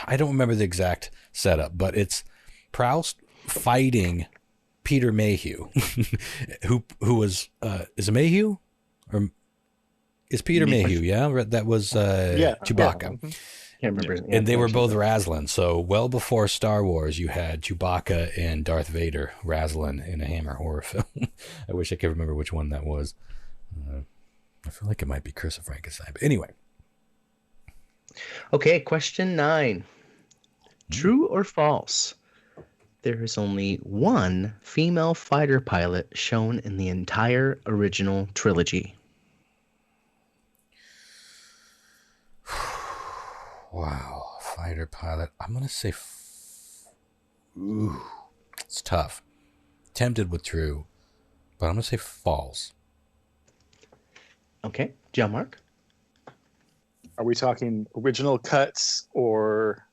I don't remember the exact setup, but it's Proust fighting Peter Mayhew, who was is it Mayhew or is Peter Mayhew? Yeah, that was Chewbacca. Can't remember his name. And they were both Raslin. So well before Star Wars, you had Chewbacca and Darth Vader Raslin in a Hammer horror film. I wish I could remember which one that was. I feel like it might be Curse of Frankenstein. But anyway. Okay, question 9. True or false? There is only one female fighter pilot shown in the entire original trilogy. Wow, fighter pilot. I'm going to say... it's tough. Tempted with true, but I'm going to say false. Okay, John Mark? Are we talking original cuts or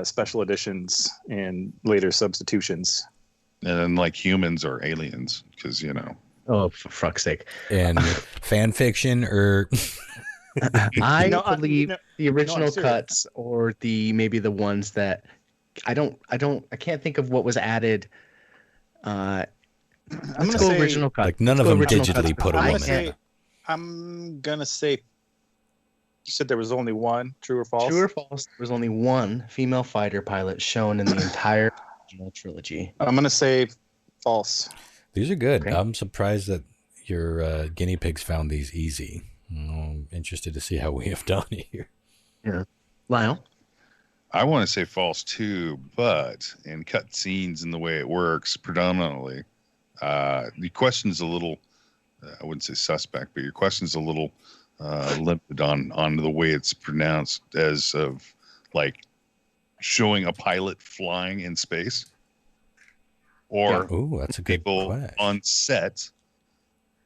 special editions and later substitutions? And then like humans or aliens, because, you know. Oh, for fuck's sake. And fan fiction or... I believe the original cuts or maybe the ones that I can't think of what was added. I'm going to say original cuts. Like none of them digitally put a woman in. I'm going to say, you said there was only one, true or false? True or false, there was only one female fighter pilot shown in the entire original trilogy. I'm going to say false. These are good. Okay. I'm surprised that your guinea pigs found these easy. I'm interested to see how we have done here. Yeah. Lyle? I want to say false too, but in cut scenes and the way it works predominantly, the question's a little, I wouldn't say suspect, but your question's a little limited on the way it's pronounced, as of like showing a pilot flying in space or that's a good people question. on set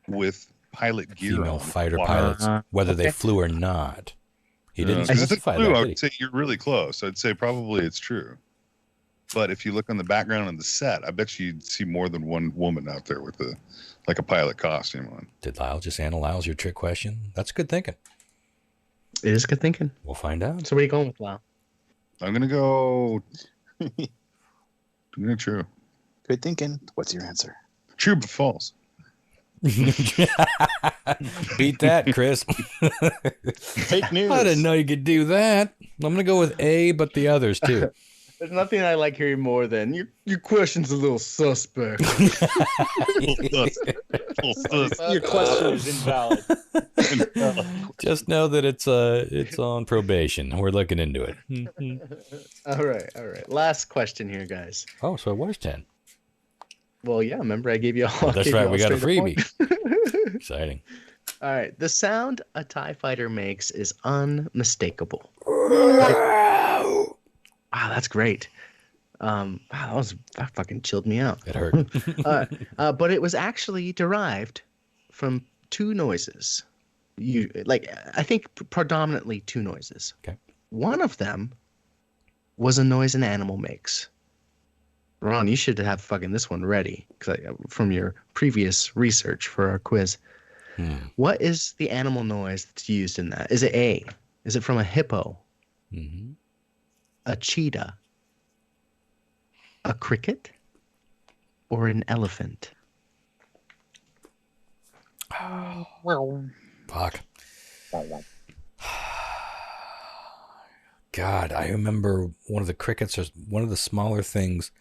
with pilot gear Female on. fighter pilots, whether they flew or not. He didn't specify that. I would say you're really close. I'd say probably it's true. But if you look on the background on the set, I bet you'd see more than one woman out there with a pilot costume on. Did Lyle just analyze your trick question? That's good thinking. It is good thinking. We'll find out. So where are you going with, Lyle? I'm gonna go. True. Good thinking. What's your answer? True but false. Beat that, Chris. Fake news. I didn't know you could do that. I'm going to go with A, but the others too. There's nothing I like hearing more than your question's a little suspect. Your question is invalid. Just know that it's on probation. We're looking into it. All right. Last question here, guys. Oh, so it was 10. Well, yeah, remember I gave you all. That's right. We got a freebie. Exciting. All right. The sound a TIE fighter makes is unmistakable. Wow, that's great. That fucking chilled me out. It hurt. But it was actually derived from two noises. I think predominantly two noises. Okay. One of them was a noise an animal makes. Ron, you should have fucking this one ready from your previous research for our quiz. What is the animal noise that's used in that? Is it A? Is it from a hippo? Mm-hmm. A cheetah? A cricket? Or an elephant? Fuck. God, I remember one of the crickets, or one of the smaller things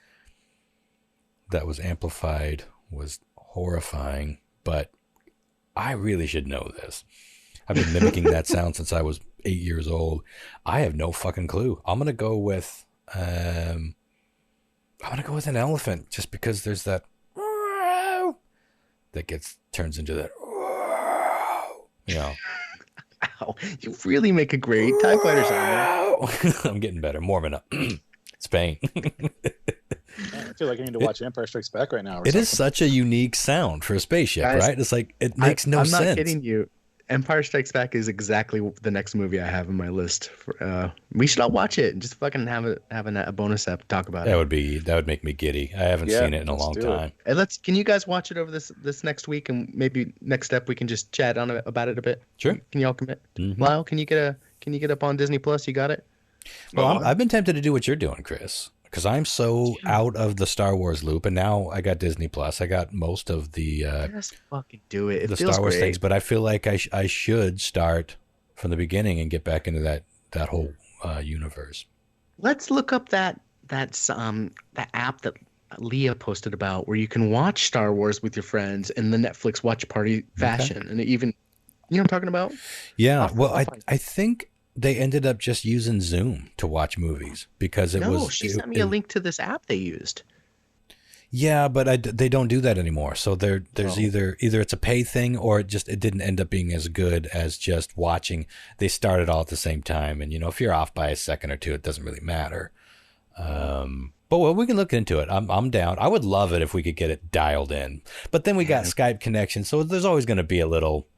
that was amplified was horrifying, but I really should know this. I've been mimicking that sound since I was 8 years old. I have no fucking clue. I'm gonna go with an elephant, just because there's that that turns into that. You know. Ow, you really make a great TIE Fighter sound. I'm getting better. Mormon up. It's pain. I feel like I need to watch Empire Strikes Back right now. It is such a unique sound for a spaceship, Guys, right? It's like, it makes no sense. I'm not kidding you. Empire Strikes Back is exactly the next movie I have in my list. We should all watch it and just fucking have a bonus app to talk about it. That would make me giddy. I haven't seen it in a long time. And can you guys watch it over this next week, and maybe next step we can just chat about it a bit. Sure. Can y'all commit? Mm-hmm. Lyle, can you get up on Disney Plus? You got it? Well, I've been tempted to do what you're doing, Chris, because I'm so out of the Star Wars loop, and now I got Disney Plus. I got most of the just fucking do it. The Star Wars things, but I feel like I should start from the beginning and get back into that whole universe. Let's look up that app that Leah posted about, where you can watch Star Wars with your friends in the Netflix watch party fashion, and even, you know what I'm talking about? Yeah. Well, I think they ended up just using Zoom to watch movies because she sent me a link to this app they used. Yeah, but they don't do that anymore. So there's either it's a pay thing, or it didn't end up being as good as just watching. They started all at the same time, and if you're off by a second or two, it doesn't really matter. But we can look into it. I'm down. I would love it if we could get it dialed in. But then we got Skype connection, so there's always going to be a little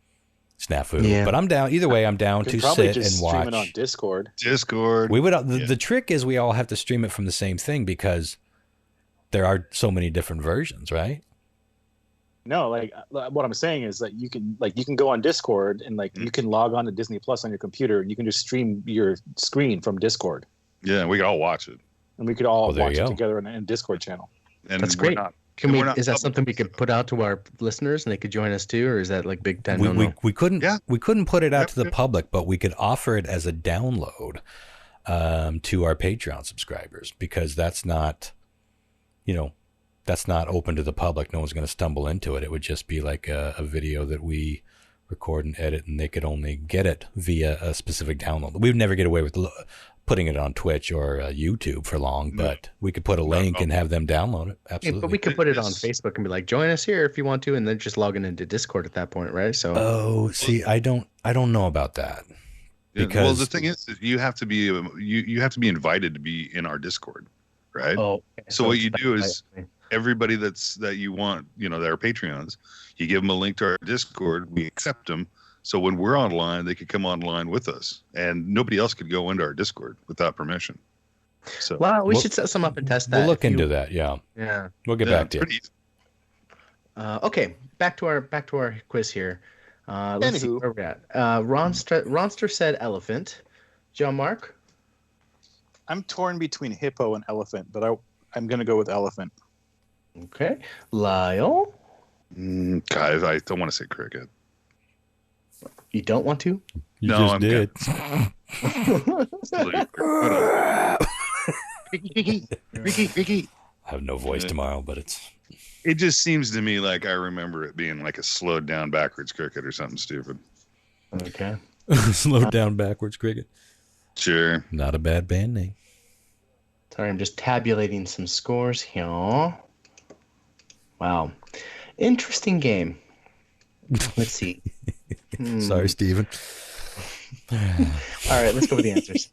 snafu. Yeah. But I'm down. Either way, I'm down to sit and watch. Stream it on Discord. We would. The trick is we all have to stream it from the same thing, because there are so many different versions, right? No, what I'm saying is that you can go on Discord and you can log on to Disney Plus on your computer, and you can just stream your screen from Discord. Yeah, we could all watch it, and we could all watch it together in a Discord channel. And that's great. Is that something we could put out to our listeners and they could join us too, or is that big time? We couldn't put it out to the public, but we could offer it as a download to our Patreon subscribers, because that's not open to the public. No one's going to stumble into it. It would just be like a video that we record and edit, and they could only get it via a specific download. We'd never get away with putting it on Twitch or YouTube for long, but we could put a link and have them download it. Absolutely. Yeah, but we could put it on Facebook and be like, join us here if you want to, and then just log into Discord at that point, right? So. See, I don't know about that. Because the thing is, you have to be you have to be invited to be in our Discord, right? Oh. Okay. So what you do is everybody that you want, that are Patreons, you give them a link to our Discord. We accept them. So when we're online, they could come online with us, and nobody else could go into our Discord without permission. So, well, we should set some up and test that. We'll look into that. Yeah. Yeah. We'll get back to you. Okay, back to our quiz here. Let's see where we're at. Ronster said elephant. John Mark? I'm torn between hippo and elephant, but I'm going to go with elephant. Okay. Lyle? God, I don't want to say cricket. You don't want to? You just did. Ricky. I have no voice tomorrow, but it just seems to me like I remember it being like a slowed down backwards cricket or something stupid. Okay. Slowed down backwards cricket. Sure. Not a bad band name. Sorry, I'm just tabulating some scores here. Wow. Interesting game. Let's see. Sorry, Steven. All right, let's go with the answers.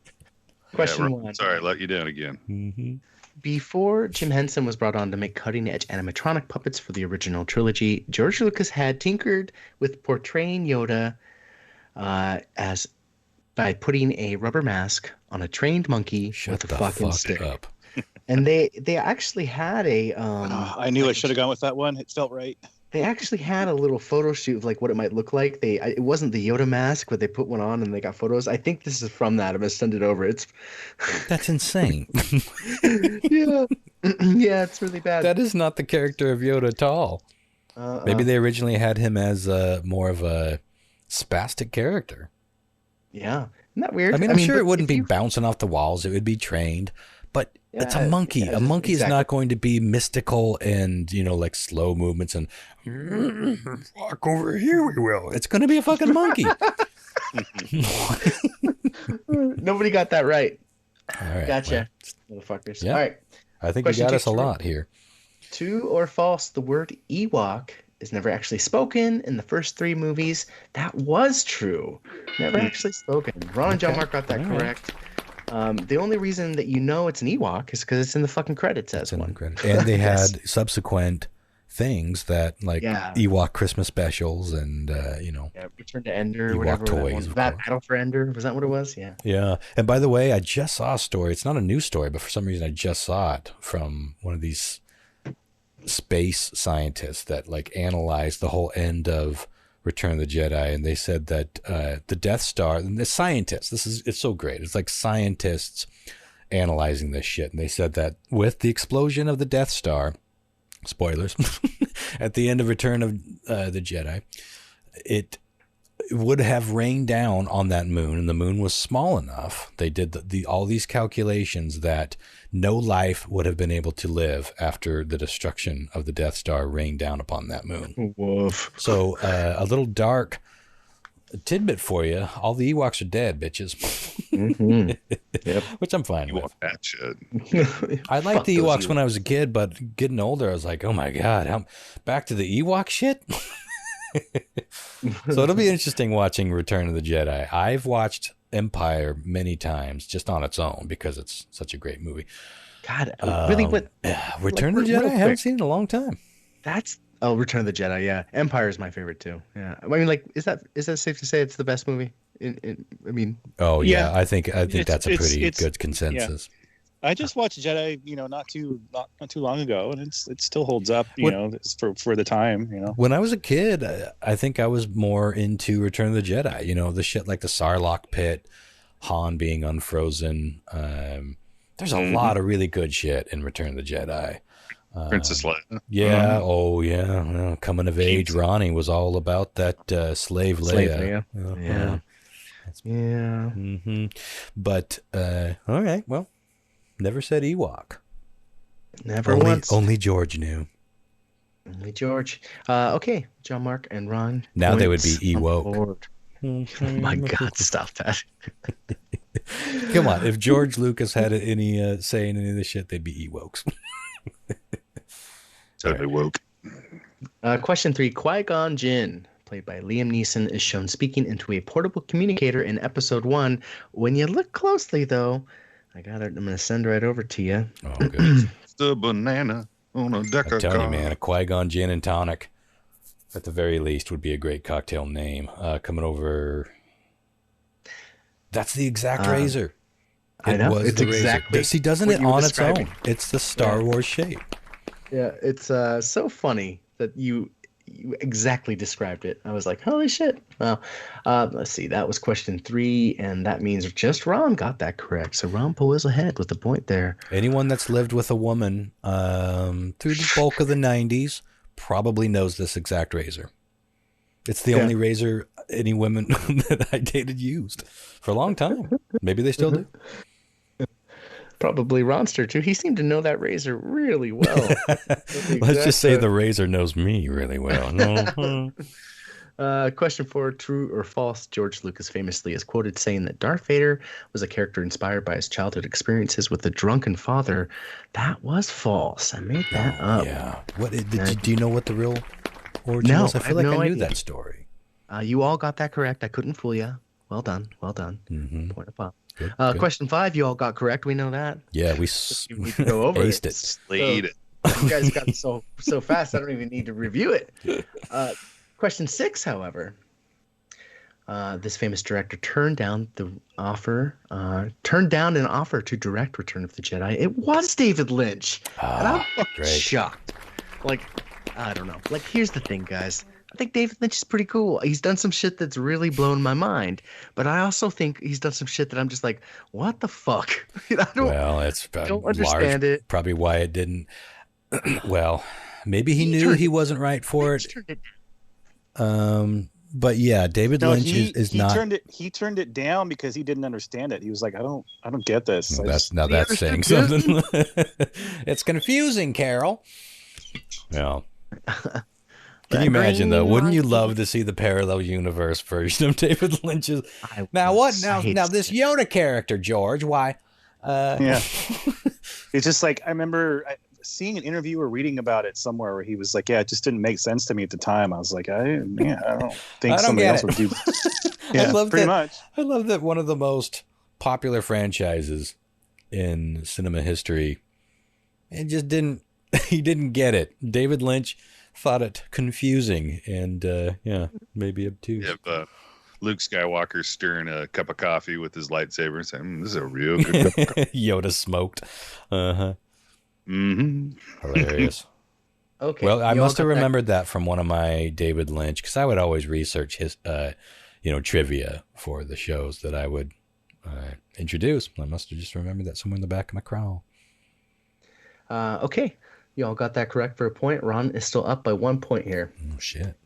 Question 1. Sorry, I let you down again. Mm-hmm. Before Jim Henson was brought on to make cutting-edge animatronic puppets for the original trilogy, George Lucas had tinkered with portraying Yoda as by putting a rubber mask on a trained monkey with a fucking stick. Up. And they actually had a I knew I should have gone with that one. It felt right. They actually had a little photo shoot of like what it might look like. It wasn't the Yoda mask, but they put one on and they got photos. I think this is from that. I'm gonna send it over. That's insane. Yeah. Yeah, it's really bad. That is not the character of Yoda at all. Maybe they originally had him as more of a spastic character. Yeah. Isn't that weird? I mean, I'm sure it wouldn't be bouncing off the walls. It would be trained. But it's a monkey. A monkey is not going to be mystical and, like slow movements and walk over here we will. It's going to be a fucking monkey. Nobody got that right. All right. Gotcha. Motherfuckers. Yeah. All right. I think you got us a lot here. True or false, the word Ewok is never actually spoken in the first 3 movies. That was true. Never actually spoken. Ron and John Mark got that correct. The only reason that it's an Ewok is because it's in the fucking credits as one. And they had subsequent things that Ewok Christmas specials and Return to Ender, Ewok whatever toys. Battle for Ender, was that what it was? Yeah. And by the way, I just saw a story. It's not a news story, but for some reason I just saw it from one of these space scientists that analyzed the whole end of Return of the Jedi, and they said that the Death Star, and the scientists, it's so great. It's like scientists analyzing this shit, and they said that with the explosion of the Death Star, spoilers, at the end of Return of the Jedi, it would have rained down on that moon, and the moon was small enough. They did all these calculations that no life would have been able to live after the destruction of the Death Star rained down upon that moon. Woof. So a little dark tidbit for you. All the Ewoks are dead, bitches. Mm-hmm. Yep. Which I'm fine with. That shit. I liked the Ewoks when I was a kid, but getting older, I was like, oh my God, back to the Ewok shit? So it'll be interesting watching Return of the Jedi. I've watched Empire many times just on its own because it's such a great movie. God, really? What? Return of the Jedi? I haven't seen it in a long time. Return of the Jedi. Yeah, Empire is my favorite too. Yeah, I mean, is that safe to say it's the best movie? Oh yeah, I think that's a pretty good consensus. Yeah. I just watched Jedi, not too long ago, and it still holds up, for the time, When I was a kid, I think I was more into Return of the Jedi. The shit like the Sarlacc pit, Han being unfrozen. There's a lot of really good shit in Return of the Jedi. Princess Leia. Yeah. Oh yeah. Well, coming of age, Ronnie was all about that slave Leia. Yeah. Yeah. Mm-hmm. But all right. Well. Never said Ewok. Never once. Only George knew. Only George. Okay, John Mark and Ron. Now they would be Ewok. Oh my God, stop that. Come on. If George Lucas had any say in any of this shit, they'd be Ewoks. Totally woke. Question 3. Qui-Gon Jinn, played by Liam Neeson, is shown speaking into a portable communicator in episode 1. When you look closely, though, I'm going to send right over to you. Oh, good. It's the banana on a decker. I'm telling you, man, a Qui-Gon Gin and tonic, at the very least, would be a great cocktail name. Coming over. That's the exact razor. I know. It's exactly. See, doesn't it on its own? It's the Star Wars shape. Yeah, it's so funny that you exactly described it. I was like, holy shit. Well, let's see. That was question 3, and that means just Ron got that correct. So Ron pulls ahead with the point there. Anyone that's lived with a woman through the bulk of the 90s probably knows this exact razor. It's the only razor any women that I dated used for a long time. Maybe they still do. Probably Ronster too. He seemed to know that razor really well. Let's just say the razor knows me really well. Question 4, true or false? George Lucas famously is quoted saying that Darth Vader was a character inspired by his childhood experiences with a drunken father. That was false. I made that up. Yeah. Do you know what the real origin was? I feel like I knew that story. You all got that correct. I couldn't fool you. Well done. Mm-hmm. Point of fun. Good. Question 5, you all got correct. We know that. Yeah, we go over aced it. Slayed it. You guys got it so fast, I don't even need to review it. Question 6, however. this famous director turned down an offer to direct Return of the Jedi. It was David Lynch. And I'm fucking shocked. Like, I don't know. Like, here's the thing, guys. I think David Lynch is pretty cool. He's done some shit that's really blown my mind. But I also think he's done some shit that I'm just like, what the fuck? I don't understand it. Probably why it didn't. Well, maybe he knew he wasn't right for it. But yeah, David Lynch is not. He turned it down because he didn't understand it. He was like, I don't get this. That's saying something. It's confusing, Carol. Yeah. Can you imagine though? Wouldn't you love to see the parallel universe version of David Lynch's? Now this Yoda character, George? Why? Yeah. It's just like I remember seeing an interview or reading about it somewhere where he was like, "Yeah, it just didn't make sense to me at the time." I was like, I don't think somebody else would do. Yeah, pretty much. I love that one of the most popular franchises in cinema history, it just didn't. He didn't get it. David Lynch thought it confusing and maybe obtuse. Yeah, Luke Skywalker stirring a cup of coffee with his lightsaber and saying, "This is a real good cup of coffee." Yoda smoked. Mm-hmm. Hilarious. Okay. Well, I must have remembered that from one of my David Lynch, because I would always research his, trivia for the shows that I would introduce. I must have just remembered that somewhere in the back of my crawl. Okay. You all got that correct for a point. Ron is still up by 1 point here. Oh, shit.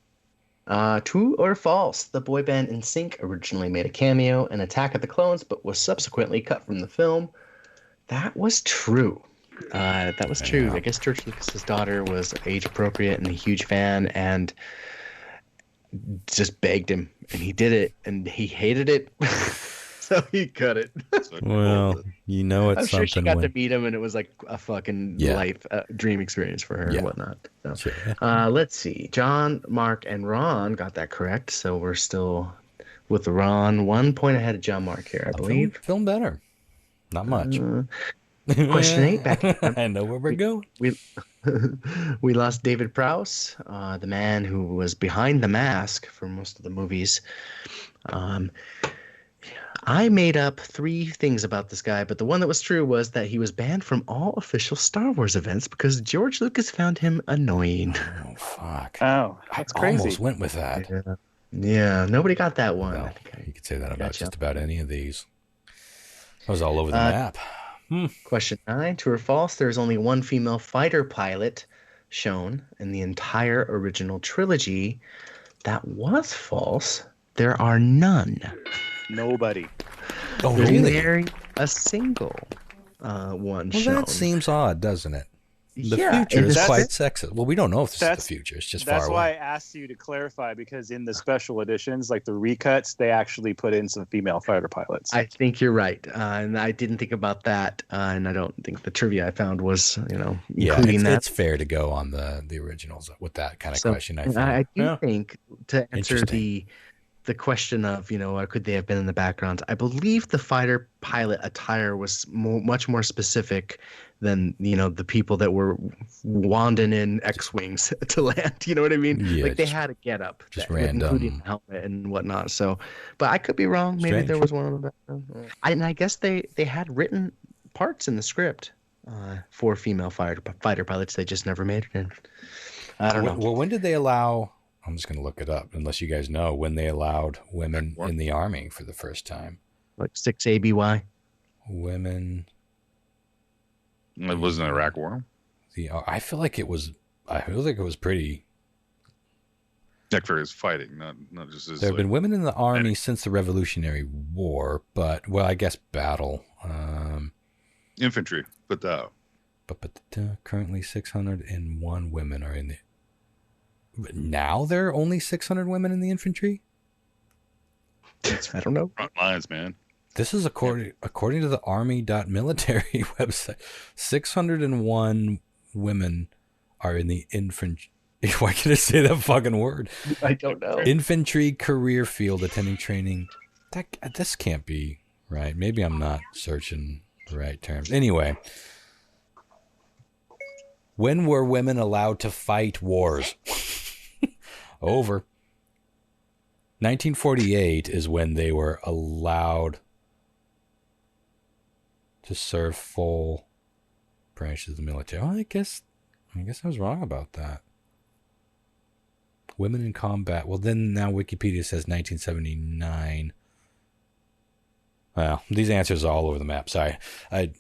True or false? The boy band NSYNC originally made a cameo in Attack of the Clones, but was subsequently cut from the film. That was true. I guess George Lucas's daughter was age appropriate and a huge fan, and just begged him, and he did it, and he hated it. So he cut it. Well, it's I'm sure something. She got to meet him, and it was like a fucking life dream experience for her and whatnot. So, sure. Let's see. John, Mark, and Ron got that correct. So we're still with Ron 1 point ahead of John Mark here, I believe. Feeling better. Not much. Question 8. Back. I know where we're going. We lost David Prowse, the man who was behind the mask for most of the movies. I made up 3 things about this guy, but the one that was true was that he was banned from all official Star Wars events because George Lucas found him annoying. Oh, fuck. Oh, that's crazy. I almost went with that. Yeah, nobody got that one. Well, you could say that about just about any of these. I was all over the map. Question 9. True or false? There's only one female fighter pilot shown in the entire original trilogy. That was false. There are none. Nobody. Oh, really? There's a single one shown. Well, that seems odd, doesn't it? The future is quite sexist. Well, we don't know if this is the future. It's just far away. That's why I asked you to clarify, because in the special editions, like the recuts, they actually put in some female fighter pilots. I think you're right. And I didn't think about that. And I don't think the trivia I found was, including that. It's fair to go on the originals with that kind of question, I think. I do think, to answer the question of, could they have been in the background? I believe the fighter pilot attire was much more specific than, the people that were wanding in X-Wings to land. You know what I mean? Yeah, like they had a get-up, just random, including helmet and whatnot. So, but I could be wrong. Maybe there was one of the background. And I guess they had written parts in the script for female fighter pilots. They just never made it in. I don't know. Well, when did they allow? I'm just going to look it up, unless you guys know when they allowed women in the Army for the first time. Like 6 ABY? Women. It wasn't an Iraq War. I feel like it was pretty. Like for his fighting, not just his. There have been women in the Army since the Revolutionary War, but, I guess battle. Infantry, put that. But currently 601 women are in the. But now there are only 600 women in the infantry? I don't know. Front lines, man. This is according to the Army.military website. 601 women are in the infantry. Why can't I say that fucking word? I don't know. Infantry career field attending training. This can't be right. Maybe I'm not searching the right terms. Anyway. When were women allowed to fight wars? Over. 1948 is when they were allowed to serve full branches of the military. Oh, I guess I was wrong about that. Women in combat. Well, then now Wikipedia says 1979. Well, these answers are all over the map. Sorry. I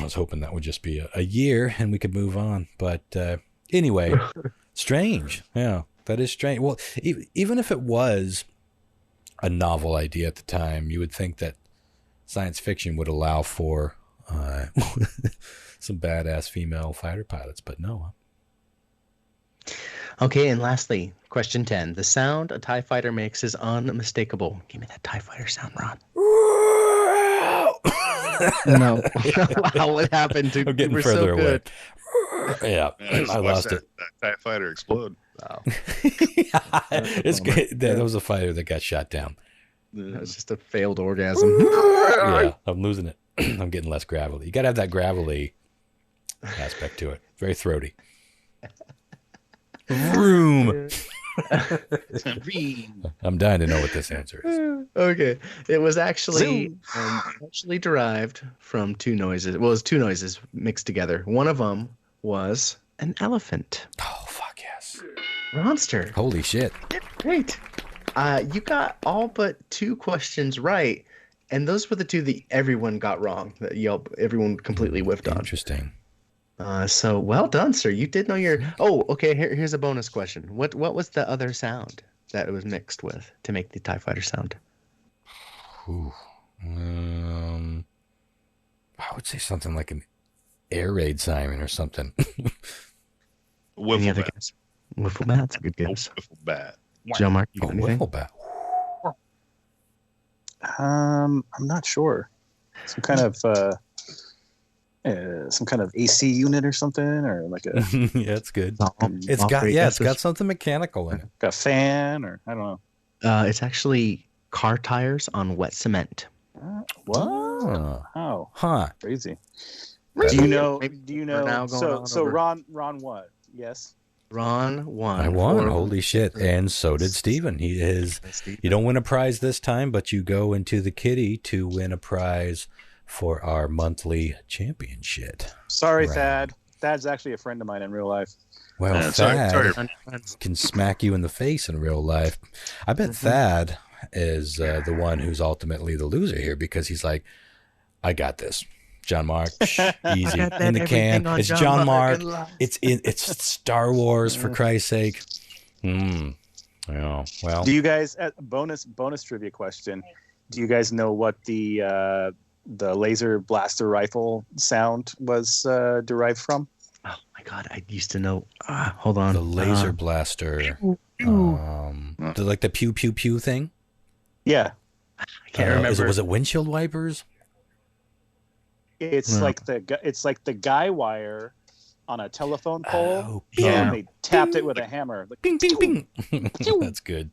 was hoping that would just be a year and we could move on. But anyway, strange. Yeah, that is strange. Well, even if it was a novel idea at the time, you would think that science fiction would allow for some badass female fighter pilots, but no. Okay, and lastly, question 10. The sound a TIE fighter makes is unmistakable. Give me that TIE fighter sound, Ron. No. Wow, what happened to I'm getting further away. Yeah, I lost it. That TIE fighter explode. Wow. It's good. That was a fighter that got shot down. That was just a failed orgasm. Yeah, I'm losing it. I'm getting less gravelly. You got to have that gravelly aspect to it. Very throaty. Vroom. I'm dying to know what this answer is. Okay. It was actually derived from two noises. Well, it was two noises mixed together. One of them was an elephant. Oh, fuck yes. Ronster. Holy shit. Great. You got all but two questions right, and those were the two that everyone got wrong, that everyone completely whiffed on. Interesting. So well done, sir. You did know your... Oh, okay, here's a bonus question. What was the other sound that it was mixed with to make the TIE fighter sound? Ooh. I would say something like an air raid siren or something. Any other guess? Wiffle bat? That's a good guess. Wiffle bat. Joe Mark, you got anything? Wiffle bat. I'm not sure. Some kind of AC unit or something, or like a yeah, it's good. It's got something mechanical in it. Like a fan, or I don't know. It's actually car tires on wet cement. What? Oh, huh? Crazy. Do you know? So Ron won. Yes. Ron won. I won. Holy shit! And so did Steven. You don't win a prize this time, but you go into the kitty to win a prize for our monthly championship. Sorry, Thad. Thad's actually a friend of mine in real life. Well, Thad can smack you in the face in real life. I bet Thad is the one who's ultimately the loser here, because he's like, I got this. John Mark, easy in the can. It's John Mark. It's Star Wars, for Christ's sake. Yeah, well. Do you guys, bonus trivia question? Do you guys know what the laser blaster rifle sound was derived from? Oh my god, I used to know. Hold on. The laser blaster. Like the pew pew pew thing? Yeah. I can't remember. Was it windshield wipers? It's like the guy wire on a telephone pole. Oh, yeah. And they tapped it with a hammer. Like, bing, bing, bing. That's good.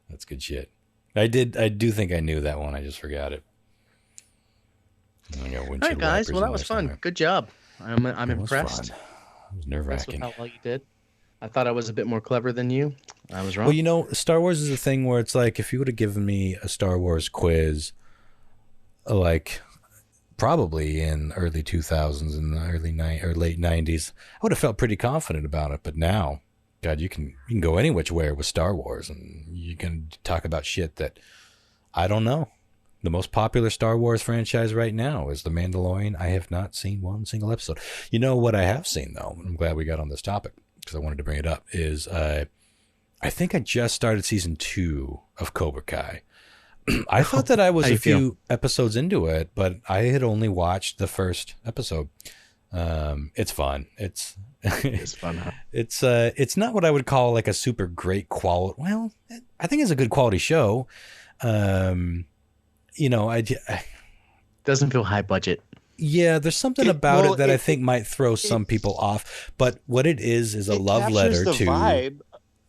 That's good shit. I do think I knew that one. I just forgot it. All right, guys. Well, that was fun. Good job. I'm impressed. It was nerve-wracking. How well you did. I thought I was a bit more clever than you. I was wrong. Well, you know, Star Wars is a thing where it's like, if you would have given me a Star Wars quiz, like probably in early 2000s and the late 90s, I would have felt pretty confident about it. But now, God, you can go any which way with Star Wars, and you can talk about shit that I don't know. The most popular Star Wars franchise right now is The Mandalorian. I have not seen one single episode. You know what I have seen, though, and I'm glad we got on this topic because I wanted to bring it up, is I think I just started season 2 of Cobra Kai. I thought that I was a few episodes into it, but I had only watched the first episode. It's fun. It's fun. Huh? It's not what I would call like a super great quality. Well, I think it's a good quality show. You know, doesn't feel high budget. Yeah, there's something about it that I think might throw some people off. But what it is a love letter to vibe.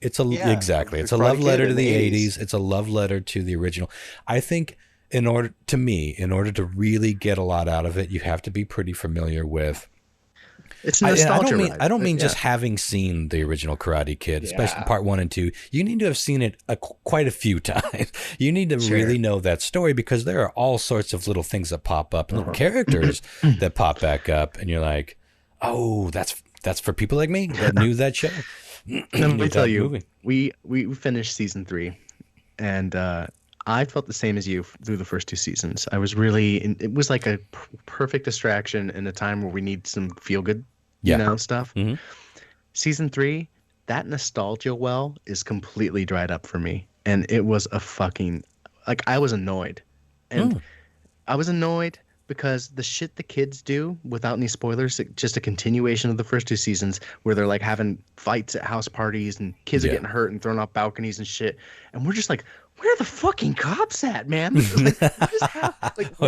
Exactly. It's a love letter to the 80s. It's a love letter to the original. I think in order to really get a lot out of it, you have to be pretty familiar with It's a nostalgia. I don't mean just having seen the original Karate Kid, especially part 1 and 2. You need to have seen it quite a few times. You need to really know that story, because there are all sorts of little things that pop up, and little characters that pop back up, and you're like, oh, that's for people like me that knew that show. Let me tell you, we finished season 3, and I felt the same as you through the first 2 seasons. I was it was like a perfect distraction in a time where we need some feel good, stuff. Mm-hmm. Season 3, that nostalgia well is completely dried up for me. And it was I was annoyed. And I was annoyed because the shit the kids do, without any spoilers, just a continuation of the first 2 seasons, where they're like having fights at house parties and kids are getting hurt and thrown off balconies and shit. And we're just like, where are the fucking cops at, man?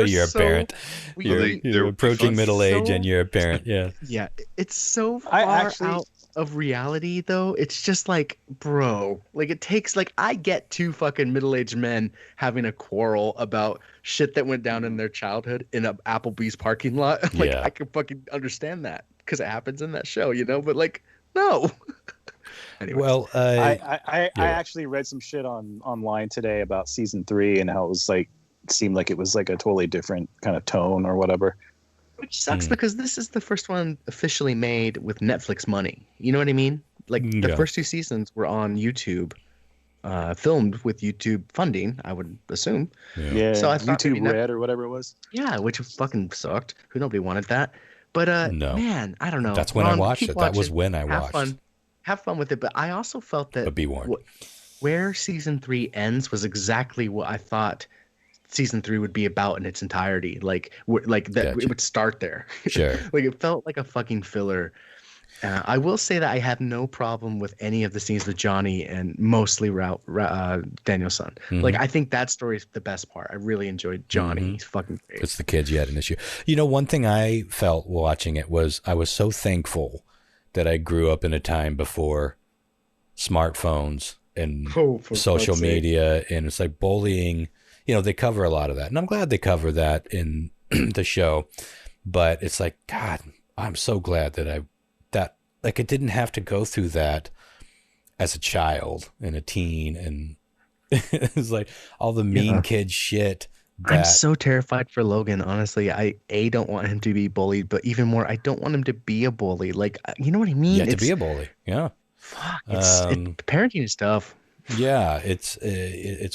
You're a parent. You're approaching middle age and you're a parent. Yeah. Yeah. It's so far out of reality, though. It's just like, bro, like it takes, like, I get 2 fucking middle-aged men having a quarrel about shit that went down in their childhood in an Applebee's parking lot. I can fucking understand that because it happens in that show, but like, no. Anyways. Well, I actually read some shit online today about season 3 and how it was like, it seemed like it was like a totally different kind of tone or whatever. Which sucks because this is the first one officially made with Netflix money. You know what I mean? Like the first 2 seasons were on YouTube, filmed with YouTube funding, I would assume. Yeah. So I thought YouTube Red or whatever it was. Yeah, which fucking sucked. Nobody wanted that. But man, I don't know. That's when I watched it. That was when I watched. Have fun with it, but I also felt that be warned. Where season 3 ends was exactly what I thought season 3 would be about in its entirety. Like that it would start there. Sure. Like it felt like a fucking filler. I will say that I have no problem with any of the scenes with Johnny and mostly Daniel's son. Mm-hmm. Like I think that story is the best part. I really enjoyed Johnny. Mm-hmm. He's fucking great. It's the kids you had an issue. One thing I felt watching it was I was so thankful that I grew up in a time before smartphones and social media, and it's like bullying, they cover a lot of that. And I'm glad they cover that in the show, but it's like, God, I'm so glad that I didn't have to go through that as a child and a teen. And it's like all the mean kid shit. I'm so terrified for Logan. Honestly, I don't want him to be bullied, but even more, I don't want him to be a bully. Like, you know what I mean? Yeah, to be a bully. Yeah. Fuck. Parenting is tough. Yeah, it's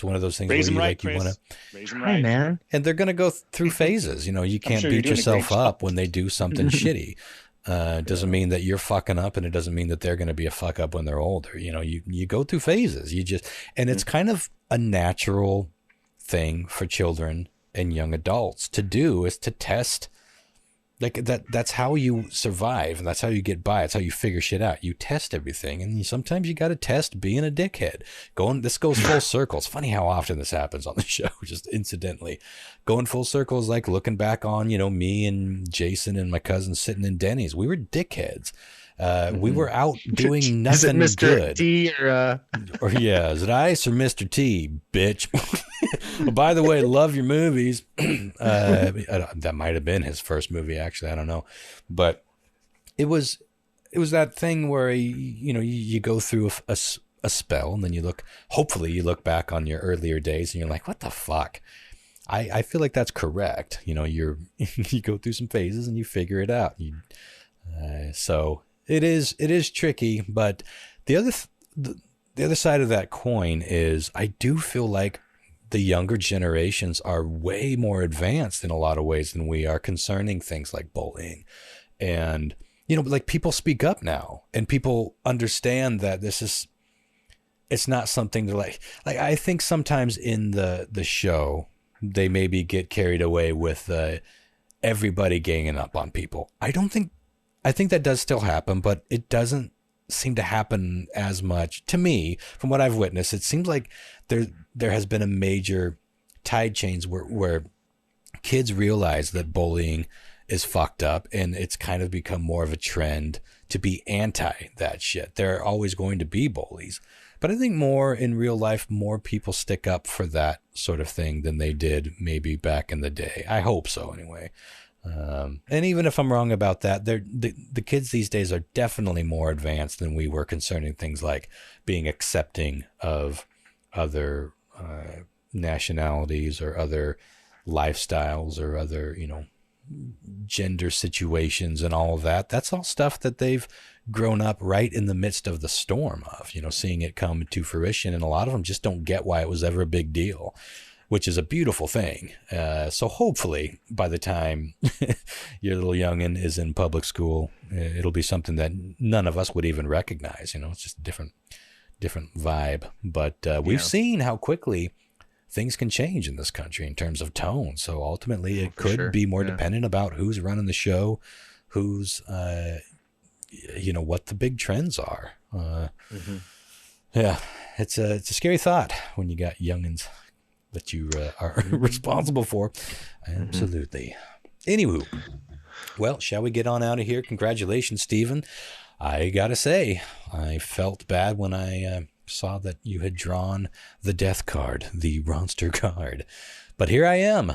one of those things where you want to raise them right, man. And they're going to go through phases. You can't beat yourself up when they do something shitty. It doesn't mean that you're fucking up, and it doesn't mean that they're going to be a fuck up when they're older. You go through phases. And it's kind of a natural thing for children and young adults to do, is to test like that's how you survive, and that's how you get by. It's how you figure shit out. You test everything, and sometimes you got to test being a dickhead. This goes full circle. It's funny how often this happens on the show, just incidentally. Going full circle is like looking back on, me and Jason and my cousin sitting in Denny's. We were dickheads. We were out doing nothing is it Mr. good. T or is it Ice or Mr. T, bitch? Well, by the way, love your movies. That might have been his first movie, actually. I don't know, but it was that thing where you go through a spell, and then hopefully you look back on your earlier days, and you're like, what the fuck? I feel like that's correct. You go through some phases and you figure it out. So. It is tricky, but the other side of that coin is I do feel like the younger generations are way more advanced in a lot of ways than we are concerning things like bullying. And, like people speak up now, and people understand that it's not something to like I think sometimes in the show, they maybe get carried away with everybody ganging up on people. I think that does still happen, but it doesn't seem to happen as much to me. From what I've witnessed, it seems like there has been a major tide change where kids realize that bullying is fucked up, and it's kind of become more of a trend to be anti that shit. There are always going to be bullies, but I think more in real life, more people stick up for that sort of thing than they did maybe back in the day. I hope so anyway. And even if I'm wrong about that, the kids these days are definitely more advanced than we were concerning things like being accepting of other nationalities or other lifestyles or other, gender situations and all of that. That's all stuff that they've grown up right in the midst of the storm of, seeing it come to fruition. And a lot of them just don't get why it was ever a big deal, which is a beautiful thing. So hopefully by the time your little youngin is in public school, it'll be something that none of us would even recognize. It's just a different vibe. But we've seen how quickly things can change in this country in terms of tone. So ultimately it could be more dependent about who's running the show, who's, what the big trends are. Yeah, it's a scary thought when you got youngins that you are responsible for. Absolutely. Anywho, well, shall we get on out of here? Congratulations, Stephen. I gotta say, I felt bad when I saw that you had drawn the death card, the Ronster card. But here I am,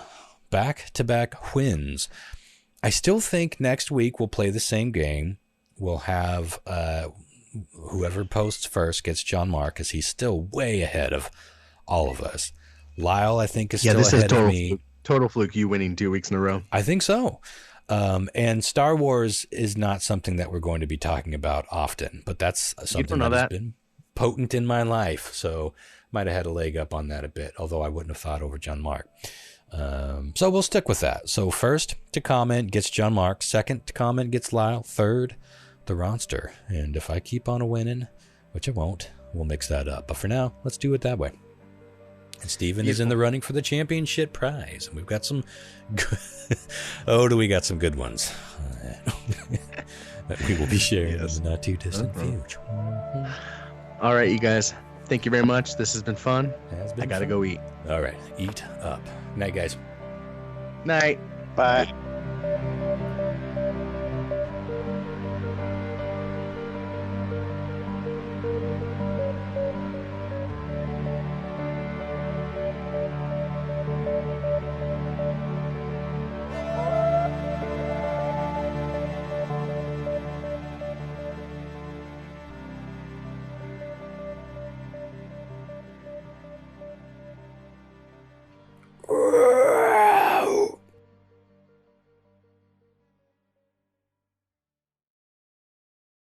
back-to-back wins. I still think next week we'll play the same game. We'll have whoever posts first gets John Mark, because he's still way ahead of all of us. Lyle, I think, is still ahead of me. Total fluke, you winning 2 weeks in a row. I think so. And Star Wars is not something that we're going to be talking about often, but that's something that has been potent in my life. So might have had a leg up on that a bit, although I wouldn't have thought over John Mark. So we'll stick with that. So first to comment gets John Mark. Second to comment gets Lyle. Third, the Ronster. And if I keep on winning, which I won't, we'll mix that up. But for now, let's do it that way. And Steven is in the running for the championship prize. And we've got some good... do we got some good ones that we will be sharing in the not too distant future. All right, you guys. Thank you very much. This has been fun. I gotta go eat. All right. Eat up. Night, guys. Night. Bye. Oh.